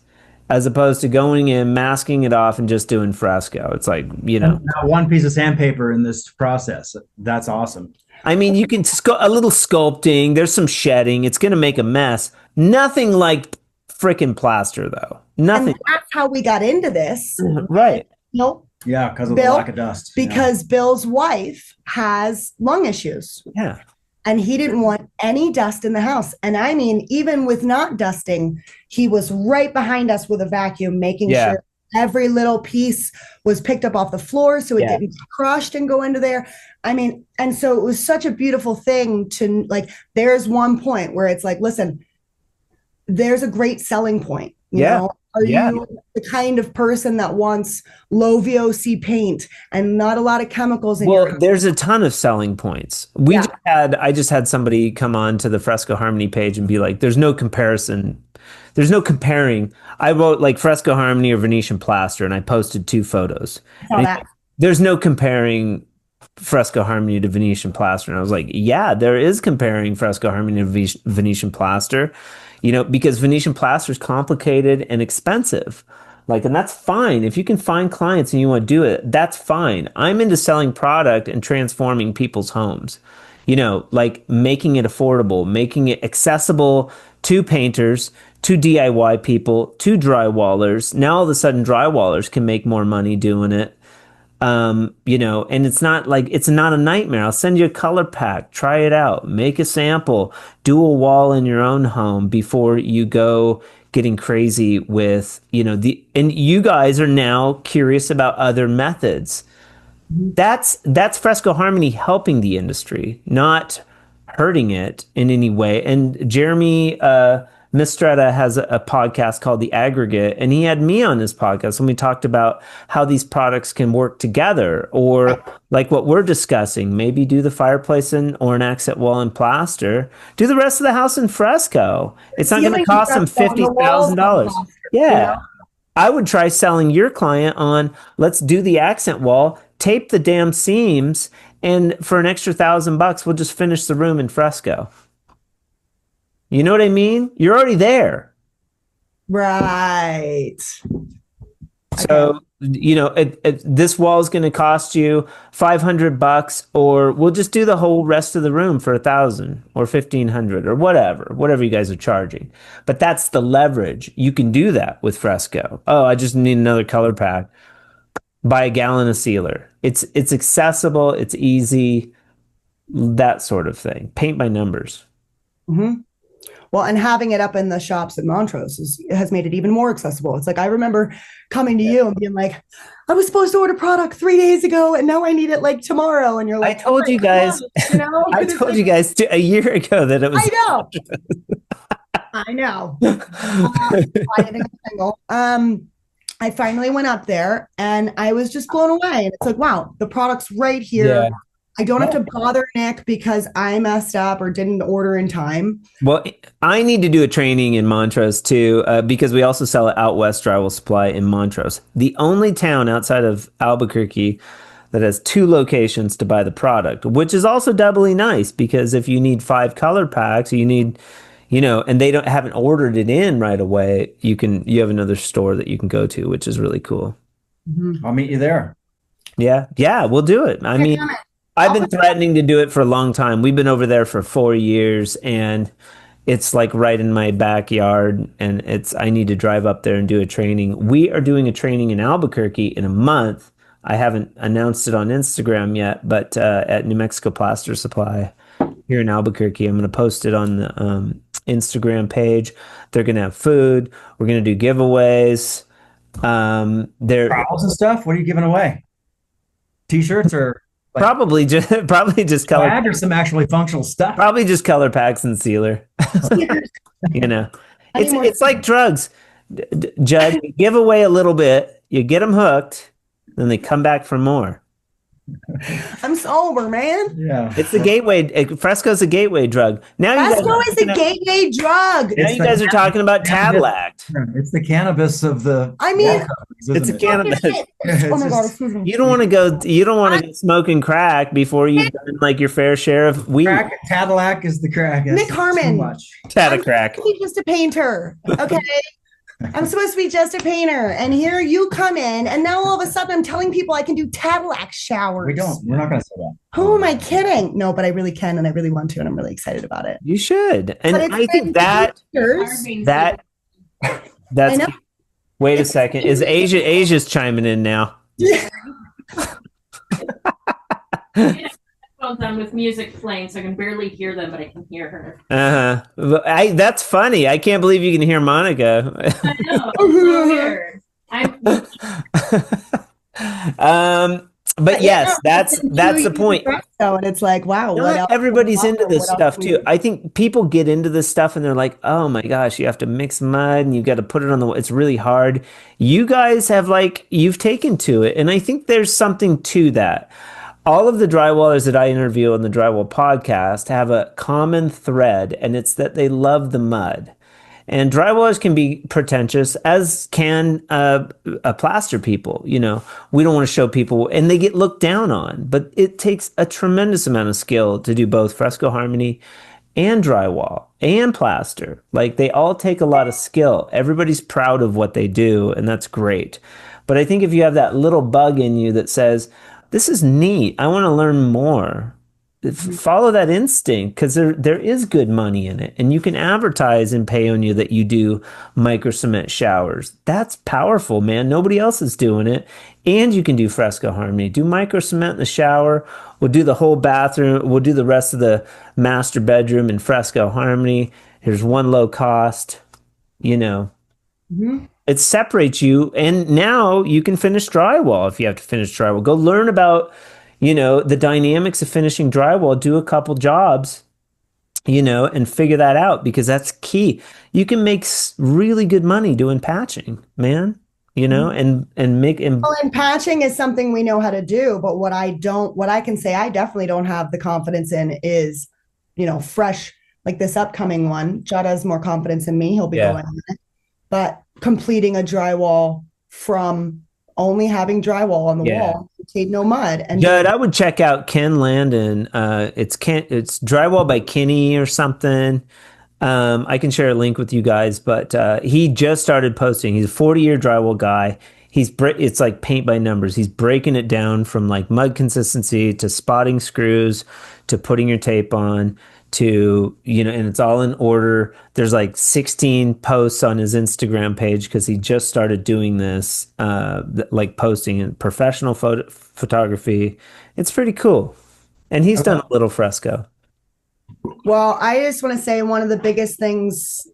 as opposed to going in, masking it off, and just doing fresco. It's like, Not one piece of sandpaper in this process. That's awesome. I mean, you can a little sculpting. There's some shedding. It's going to make a mess. Nothing like freaking plaster, though. Nothing. And that's how we got into this. Right. Nope. Yeah, because of the lack of dust. Because Bill's wife has lung issues. Yeah. and he didn't want any dust in the house. And I mean, even with not dusting, he was right behind us with a vacuum, making sure every little piece was picked up off the floor so it didn't get crushed and go into there. I mean, and so it was such a beautiful thing to like, there's one point where it's like, listen, there's a great selling point. You know? Are you the kind of person that wants low VOC paint and not a lot of chemicals in your house? There's a ton of selling points. I just had somebody come on to the Fresco Harmony page and be like, there's no comparison. There's no comparing. I wrote like Fresco Harmony or Venetian plaster, and I posted 2 photos. There's no comparing Fresco Harmony to Venetian plaster. And I was like, yeah, there is comparing Fresco Harmony to Venetian plaster. You know, because Venetian plaster is complicated and expensive. Like, and that's fine. If you can find clients and you want to do it, that's fine. I'm into selling product and transforming people's homes. You know, like making it affordable, making it accessible to painters, to DIY people, to drywallers. Now all of a sudden drywallers can make more money doing it. You know, and it's not a nightmare. I'll send you a color pack, try it out, make a sample, do a wall in your own home before you go getting crazy with, you know, and you guys are now curious about other methods. That's Fresco Harmony helping the industry, not hurting it in any way. And Jeremy, Mistretta has a podcast called The Aggregate, and he had me on his podcast when we talked about how these products can work together, or like what we're discussing, maybe do the fireplace or an accent wall in plaster, do the rest of the house in fresco. It's not going to cost them $50,000. Yeah. I would try selling your client on, let's do the accent wall, tape the damn seams, and for an extra $1,000, we'll just finish the room in fresco. You know what I mean? You're already there. Right. So, you know, this wall is going to cost you $500, or we'll just do the whole rest of the room for $1,000 or $1,500 or whatever you guys are charging. But that's the leverage. You can do that with fresco. Oh, I just need another color pack. Buy a gallon of sealer. It's accessible. It's easy. That sort of thing. Paint by numbers. Mm-hmm. Well, and having it up in the shops at Montrose has made it even more accessible. It's like, I remember coming to you and being like, I was supposed to order product 3 days ago and now I need it like tomorrow. And you're like, I told you guys, you know? I told you guys a year ago that it was. I know. I finally went up there and I was just blown away. And it's like, wow, the product's right here. Yeah. I don't have to bother Nick because I messed up or didn't order in time. Well, I need to do a training in Montrose too, because we also sell it out west Drywall Supply in Montrose. The only town outside of Albuquerque that has 2 locations to buy the product, which is also doubly nice because if you need 5 color packs, you need, you know, and they haven't ordered it in right away, you have another store that you can go to, which is really cool. I'll meet you there. Yeah, we'll do it. I mean, I've been threatening to do it for a long time. We've been over there for 4 years and it's like right in my backyard, and I need to drive up there and do a training. We are doing a training in Albuquerque in a month. I haven't announced it on Instagram yet, but at New Mexico Plaster Supply here in Albuquerque. I'm going to post it on the Instagram page. They're going to have food. We're going to do giveaways. Towels and stuff. What are you giving away? T-shirts or? Probably just color. Or some actually functional stuff. Probably just color packs and sealer. You know, it's like drugs. Judd, you give away a little bit, you get them hooked, then they come back for more. I'm sober, man. Yeah, it's the gateway. Fresco's a gateway drug. Now Fresco is a gateway drug. Now you guys are talking about Cadillac. It's the cannabis of the. I mean, it's a cannabis. Oh my god! Excuse me. You don't want to go. You don't want to go smoking crack before you've done like your fair share of weed. Cadillac is the crack. Nick Harmon. Cadillac. I'm just a painter. Okay. I'm supposed to be just a painter, and here you come in, and now all of a sudden I'm telling people I can do Cadillac showers. We're not going to say that. Who am I kidding? No, but I really can, and I really want to, and I'm really excited about it. You should, and I think that's. Wait a second, is Asia's chiming in now? headphones on with music playing, so I can barely hear them, but I can hear her. That's funny. I can't believe you can hear Monica. I know. It's so weird. But yes, that's the point. And it's like, wow, Not what everybody's else? into this What else stuff we too. do? I think people get into this stuff and they're like, "Oh my gosh, you have to mix mud and you got to put it on the. It's really hard." You guys have you've taken to it, and I think there's something to that. All of the drywallers that I interview on the Drywall Podcast have a common thread, and it's that they love the mud. And drywallers can be pretentious, as can plaster people. We don't want to show people, and they get looked down on. But it takes a tremendous amount of skill to do both fresco harmony and drywall and plaster. Like, they all take a lot of skill. Everybody's proud of what they do, and that's great. But I think if you have that little bug in you that says, "This is neat, I want to learn more," follow that instinct, because there is good money in it, and you can advertise in Payonia that you do micro cement showers. That's powerful, man. Nobody else is doing it. And you can do fresco harmony. Do micro cement in the shower. We'll do the whole bathroom. We'll do the rest of the master bedroom in fresco harmony. Here's one low cost. It separates you, and now you can finish drywall if you have to finish drywall. Go learn about the dynamics of finishing drywall. Do a couple jobs, and figure that out, because that's key. You can make really good money doing patching, man. And make. Well, and patching is something we know how to do, but what I can say I definitely don't have the confidence in is, fresh, like this upcoming one. Judd has more confidence in me. He'll be going on it. But completing a drywall from only having drywall on the wall, tape, no mud. And Judd, I would check out Ken Landon. It's Drywall by Kenny or something. I can share a link with you guys, but he just started posting. He's a 40-year drywall guy. It's like paint by numbers. He's breaking it down from like mud consistency to spotting screws to putting your tape on to, and it's all in order. There's like 16 posts on his Instagram page because he just started doing this, like posting in professional photography. It's pretty cool. And he's done a little fresco. Well, I just want to say one of the biggest things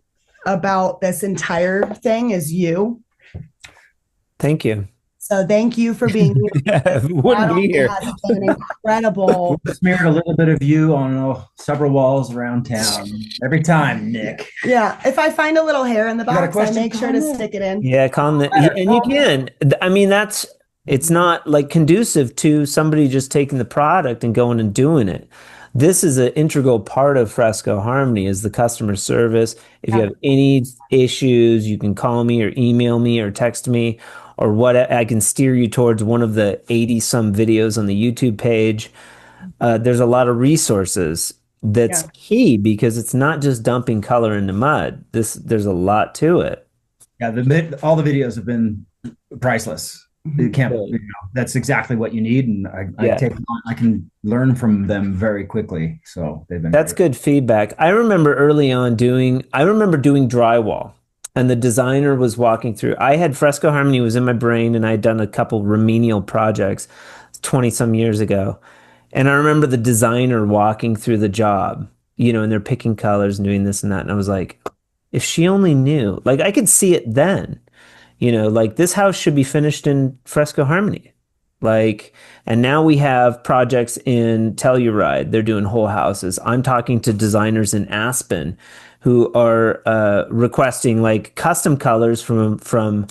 about this entire thing is you. Thank you. So thank you for being here. Wouldn't be here. Has been incredible. Smeared a little bit of you on several walls around town every time, Nick. Yeah, if I find a little hair in the box, I make sure to stick it in. Yeah, and you can. I mean, it's not like conducive to somebody just taking the product and going and doing it. This is an integral part of Fresco Harmony, is the customer service. If you have any issues, you can call me or email me or text me, or what. I can steer you towards one of the 80 some videos on the YouTube page. There's a lot of resources. That's key, because it's not just dumping color into mud. There's a lot to it. Yeah, all the videos have been priceless. You can't. That's exactly what you need, and I can learn from them very quickly. So they've been. That's good feedback. I remember early on doing drywall, and the designer was walking through. I had Fresco Harmony was in my brain, and I had done a couple remedial projects 20 some years ago, and I remember the designer walking through the job, and they're picking colors and doing this and that, and I was like, if she only knew, like I could see it then. Like this house should be finished in Fresco Harmony. And now we have projects in Telluride. They're doing whole houses. I'm talking to designers in Aspen who are requesting like custom colors from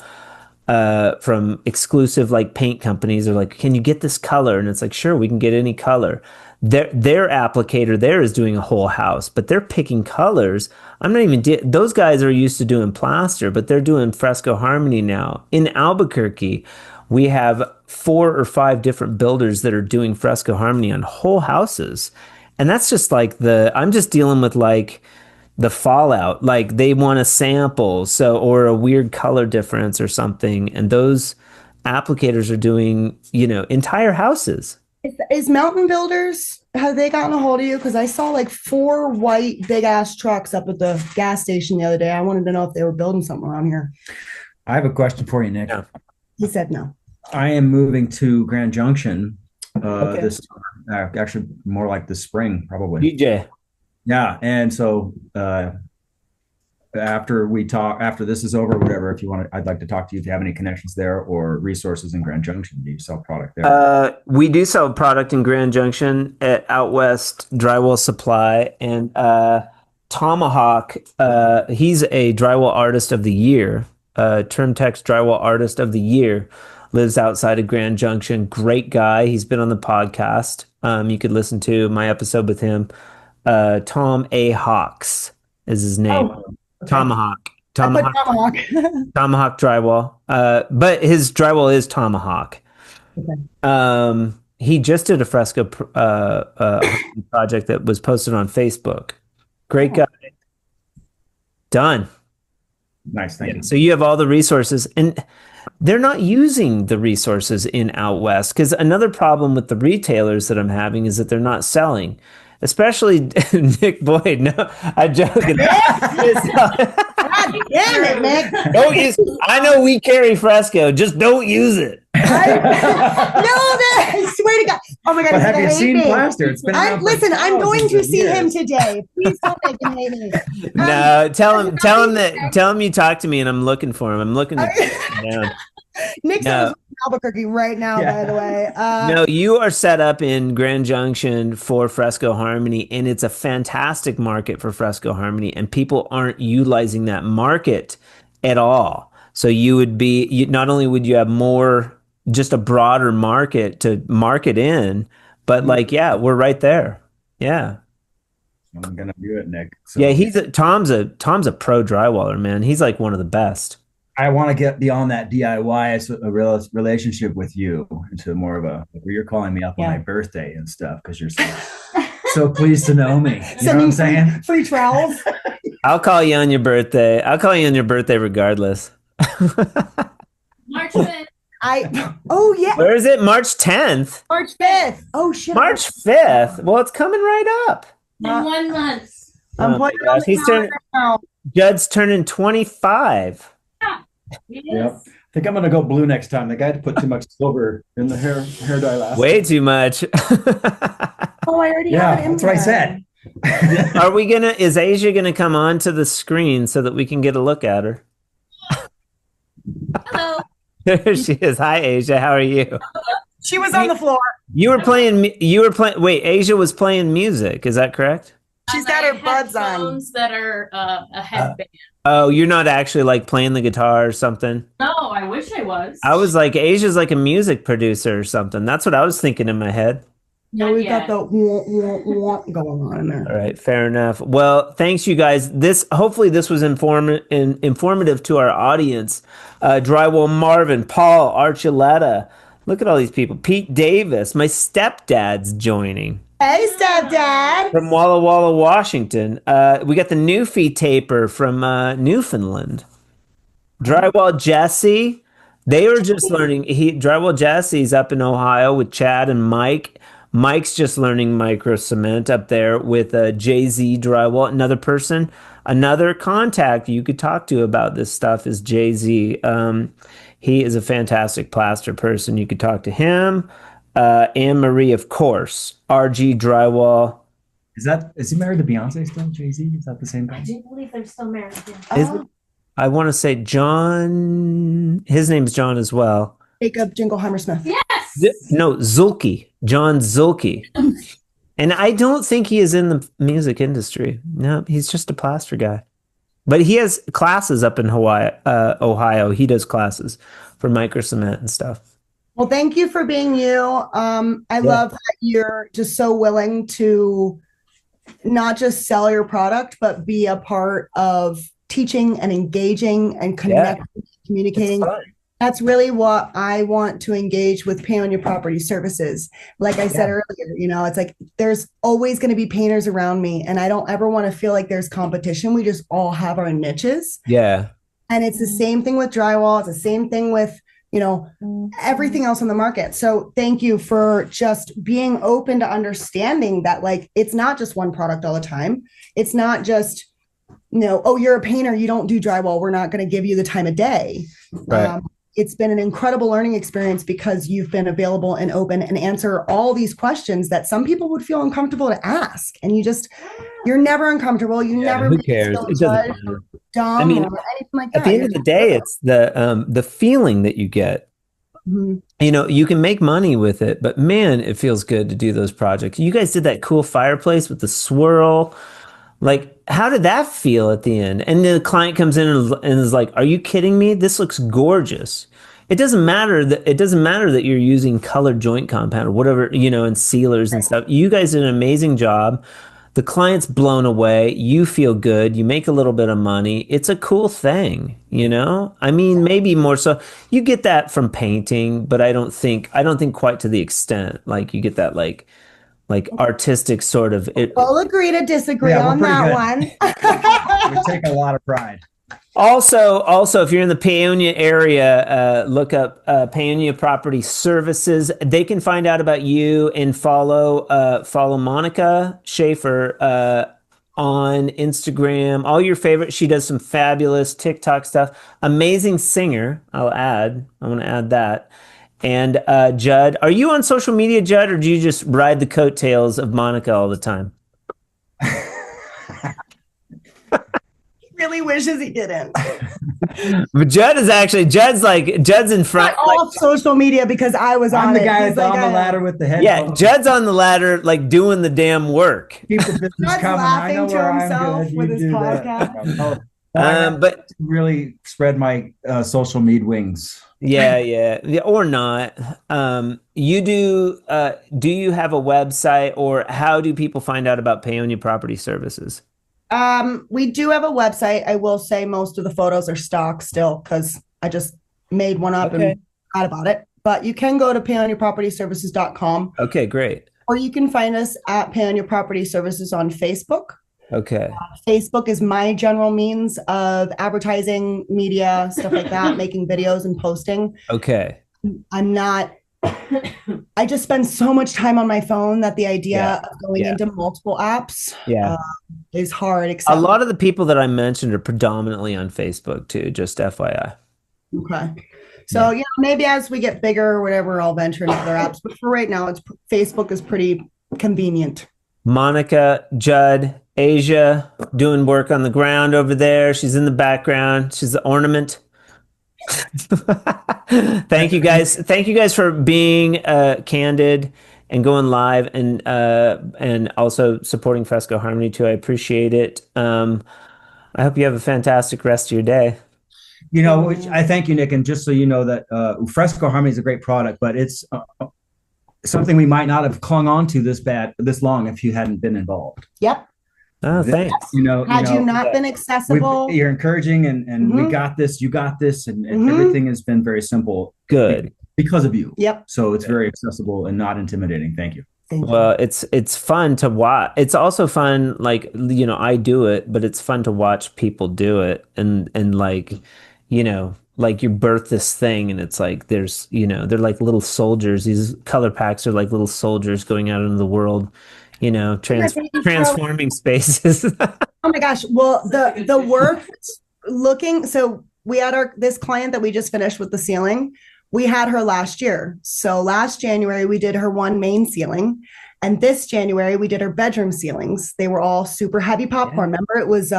exclusive like paint companies. They're like, can you get this color? And it's like, sure, we can get any color. Their applicator there is doing a whole house, but they're picking colors. I'm not even those guys are used to doing plaster, but they're doing Fresco Harmony now. In Albuquerque, we have 4 or 5 different builders that are doing Fresco Harmony on whole houses. And that's just like I'm just dealing with like the fallout. Like they want a sample, or a weird color difference or something. And those applicators are doing, entire houses. Is Mountain Builders, have they gotten a hold of you? Because I saw like 4 white big ass trucks up at the gas station the other day. I wanted to know if they were building something around here. I have a question for you, Nick. He said no. I am moving to Grand Junction this summer, actually more like the spring, probably. DJ. Yeah. And so after this is over, whatever, if you want to, I'd like to talk to you if you have any connections there or resources in Grand Junction. Do you sell product there? We do sell product in Grand Junction at Out West Drywall Supply, and Tomahawk. He's a drywall artist of the year, Termtex Drywall Artist of the Year. Lives outside of Grand Junction. Great guy. He's been on the podcast. You could listen to my episode with him. Tom A. Hawks is his name. Oh, okay. Tomahawk. I put Tomahawk. Tomahawk Drywall. But his drywall is Tomahawk. Okay. He just did a fresco project that was posted on Facebook. Great guy. Done. Nice. Thank you. So you have all the resources, and they're not using the resources in Out West, because another problem with the retailers that I'm having is that they're not selling. Especially Nick Boyd. No, I'm joking. God damn it, Nick. Don't use. I know we carry fresco. Just don't use it. I swear to God. Oh my God. But have you seen plaster? It's been listen, I'm going to see him today. Please don't make him hate me. No, tell him you talked to me and I'm looking for him. I'm looking to him down. Nick's in Albuquerque right now, by the way. No, you are set up in Grand Junction for Fresco Harmony, and it's a fantastic market for Fresco Harmony, and people aren't utilizing that market at all. So not only would you have more, just a broader market to market in, but we're right there. Yeah. I'm gonna do it, Nick. So. Yeah, Tom's a pro drywaller, man. He's like one of the best. I want to get beyond that DIY relationship with you into more of where you're calling me up on my birthday and stuff because you're so pleased to know me. You know what I'm saying? Free trowels. I'll call you on your birthday. I'll call you on your birthday regardless. March 5th. Where is it? March 10th? March 5th. Oh, shit. March 5th. Well, it's coming right up. In 1 month. I'm putting it on the calendar now. Judd's turning 25. Yes. Yep. I think I'm gonna go blue next time. The guy had to put too much silver in the hair dye last. Way too much. Oh, I already have it in that's what I said. Is Asia gonna come onto the screen so that we can get a look at her? Hello. There she is. Hi, Asia. How are you? She was on the floor. Wait, Asia was playing music. Is that correct? She's got her buds on. Headphones that are a headband. Oh, you're not actually playing the guitar or something? No, I wish I was. I was like, Asia's like a music producer or something. That's what I was thinking in my head. No, we've got the going on in there. All right, fair enough. Well, thanks, you guys. Hopefully this was informative to our audience. Drywall Marvin, Paul, Archuleta. Look at all these people. Pete Davis, my stepdad's joining. Hey, stepdad. From Walla Walla, Washington. We got the Newfie Taper from Newfoundland. Drywall Jesse. They were just learning. Drywall Jesse's up in Ohio with Chad and Mike. Mike's just learning micro cement up there with Jay-Z Drywall. Another contact you could talk to about this stuff is Jay-Z. He is a fantastic plaster person. You could talk to him. Anne Marie, of course. RG Drywall. Is he married to Beyonce still? Jay-Z? Is that the same guy? I do believe they're still married. Yeah. I want to say John. His name's John as well. Jacob Jingleheimer Smith. Yes. No, Zulke. John Zulke. And I don't think he is in the music industry. No, he's just a plaster guy. But he has classes up in Ohio. He does classes for micro cement and stuff. Well, thank you for being you. I love that you're just so willing to not just sell your product, but be a part of teaching and engaging and connecting, communicating. That's really what I want to engage with Paint on Your Property services. Like I said earlier, it's like there's always going to be painters around me, and I don't ever want to feel like there's competition. We just all have our niches. Yeah. And it's the same thing with drywall. It's the same thing with everything else on the market. So thank you for just being open to understanding that, it's not just one product all the time. It's not just, you're a painter, you don't do drywall, we're not going to give you the time of day. Right. it's been an incredible learning experience because you've been available and open and answer all these questions that some people would feel uncomfortable to ask. And you're never uncomfortable. You never who cares? It doesn't matter. Dumb I mean, or anything like that. At the end of the day, it's the feeling that you get. Mm-hmm. You know, you can make money with it, but man, it feels good to do those projects. You guys did that cool fireplace with the swirl. Like, how did that feel at the end? And the client comes in and is like, "Are you kidding me? This looks gorgeous." It doesn't matter that you're using colored joint compound or whatever, and sealers and stuff. You guys did an amazing job. The client's blown away. You feel good. You make a little bit of money. It's a cool thing, I mean, maybe more so. You get that from painting, but I don't think quite to the extent like you get that like artistic sort of. We'll agree to disagree on that one. We take a lot of pride. Also, if you're in the Paonia area, look up Paonia Property Services. They can find out about you and follow Monica Schafer on Instagram. All your favorites. She does some fabulous TikTok stuff. Amazing singer. I want to add that. And Judd, are you on social media, Judd, or do you just ride the coattails of Monica all the time? Really wishes he didn't. But Judd's in front. Off social media because I was on I'm the it. guy He's that's like, on the ladder with the head. Yeah, Judd's on the ladder, like doing the damn work. Keep the business Judd's coming. I know laughing to where I'm himself good. with You his do that. podcast. But really spread my social media wings. yeah, or not. You do you have a website, or how do people find out about Paonia Property Services? We do have a website. I will say most of the photos are stock still because I just made one up and forgot about it. But you can go to paoniapropertyservices.com. Okay, great. Or you can find us at Paonia Property Services on Facebook. Okay. Facebook is my general means of advertising, media, stuff like that, making videos and posting. Okay. I just spend so much time on my phone that the idea of going into multiple apps is hard. Except a lot of the people that I mentioned are predominantly on Facebook too, just FYI. Okay. So, maybe as we get bigger or whatever, I'll venture into other apps. But for right now, Facebook is pretty convenient. Monica, Judd, Asia doing work on the ground over there. She's in the background. She's the ornament. Thank you guys for being candid and going live and also supporting Fresco Harmony too. I appreciate it. I hope you have a fantastic rest of your day. I thank you, Nick. And just so you know that Fresco Harmony is a great product, but it's something we might not have clung on to this long if you hadn't been involved. Yep. Oh, thanks. Had you not been accessible, you're encouraging and we got this, you got this, and everything has been very simple. Good. Because of you. Yep. So it's very accessible and not intimidating. Thank you. Well, it's fun to watch. It's also fun, I do it, but it's fun to watch people do it and like you birth this thing and it's like there's they're like little soldiers. These color packs are like little soldiers going out into the world, transforming spaces. Oh my gosh. Well, the work so we had this client that we just finished with the ceiling. We had her last year. So last January we did her one main ceiling, and this January we did her bedroom ceilings. They were all super heavy popcorn. Remember, it was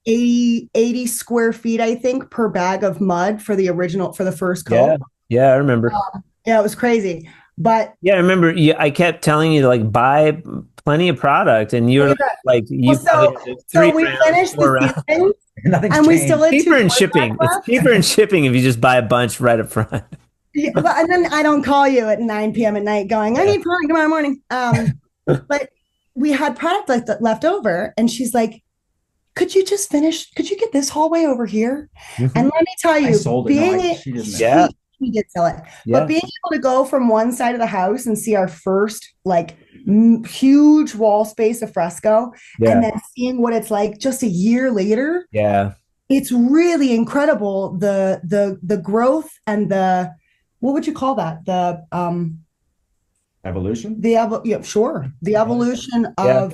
80 square feet, I think, per bag of mud for the first coat. Yeah, I remember. It was crazy. But I remember I kept telling you to buy plenty of product, and you were so we finished the ceiling, and we still had cheaper in shipping. It's cheaper in shipping if you just buy a bunch right up front. Yeah, and then I don't call you at 9 p.m. at night going, I need product tomorrow morning. But we had product left over, and she's like, could you just finish? Could you get this hallway over here? Mm-hmm. And let me tell you, she did sell it. Yeah. But being able to go from one side of the house and see our first huge wall space of fresco, and then seeing what it's like just a year later, it's really incredible. The growth and the, what would you call that? The evolution. The evolution of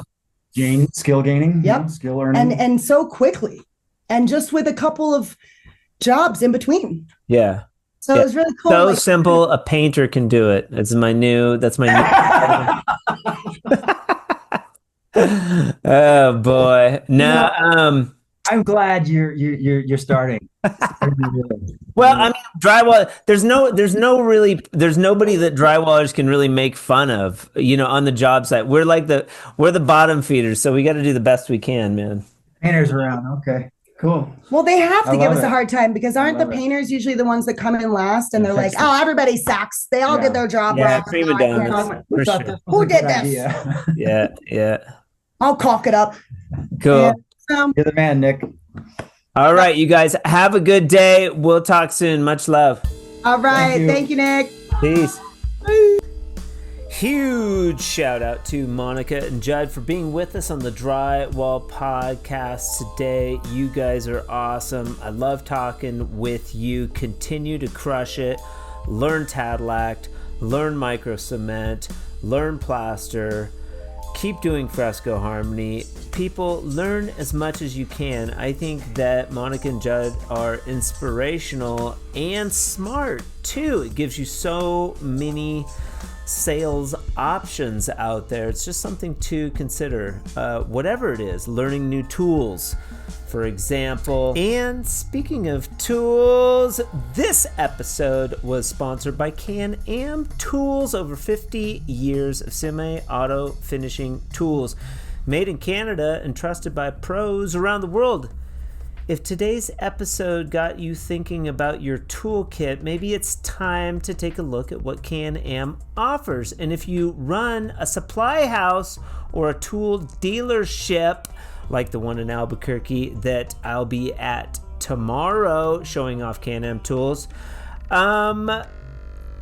skill gaining. Yep. Skill learning, and so quickly, and just with a couple of jobs in between. Yeah. So it was really cool. So simple, a painter can do it. That's my new. Oh boy! No, I'm glad you're starting. Well, I mean, drywall. There's nobody that drywallers can really make fun of. On the job site, we're the bottom feeders, so we got to do the best we can, man. Painters around, okay, cool. Well, they have to give us a it. hard time because aren't the painters usually the ones that come in last and they're like, oh, everybody sucks. They all did their job wrong. Prima donnas. Who thought this was Who a did good this? idea? Yeah. I'll caulk it up. Cool. You're the man, Nick. All right, you guys have a good day. We'll talk soon. Much love. All right. Thank you, Nick. Peace. Huge shout out to Monica and Judd for being with us on the Drywall Podcast today. You guys are awesome. I love talking with you. Continue to crush it. Learn Tadlact. Learn micro cement. Learn plaster. Keep doing Fresco Harmony. People, learn as much as you can. I think that Monica and Judd are inspirational and smart too. It gives you so many sales options out there. It's just something to consider. Whatever it is, learning new tools, for example. And speaking of tools, this episode was sponsored by CanAm Tools. Over 50 years of semi-auto finishing tools, made in Canada and trusted by pros around the world. If today's episode got you thinking about your toolkit, maybe it's time to take a look at what CanAm offers. And if you run a supply house or a tool dealership like the one in Albuquerque that I'll be at tomorrow showing off CanAm tools,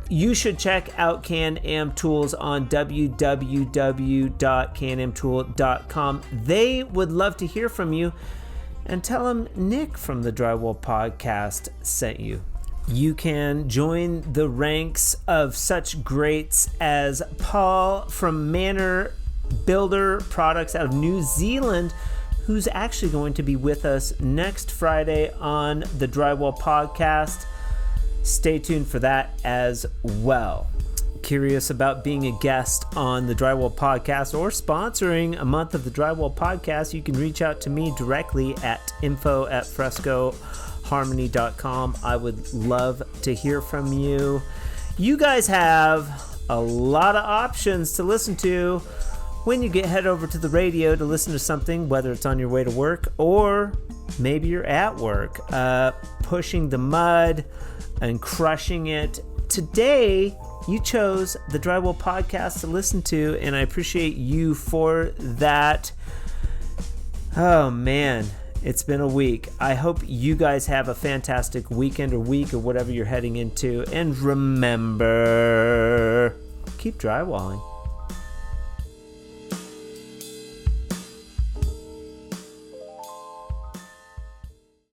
you should check out CanAm Tools on www.canamtool.com. They would love to hear from you. And tell them Nick from the Drywall Podcast sent you. You can join the ranks of such greats as Paul from Manor Builder Products out of New Zealand, who's actually going to be with us next Friday on the Drywall Podcast. Stay tuned for that as well. Curious about being a guest on the Drywall Podcast or sponsoring a month of the Drywall Podcast, you can reach out to me directly at info@frescoharmony.com. I would love to hear from you. You guys have a lot of options to listen to when you head over to the radio to listen to something, whether it's on your way to work or maybe you're at work, pushing the mud and crushing it. Today, you chose the Drywall Podcast to listen to, and I appreciate you for that. Oh man, it's been a week. I hope you guys have a fantastic weekend or week or whatever you're heading into. And remember, keep drywalling.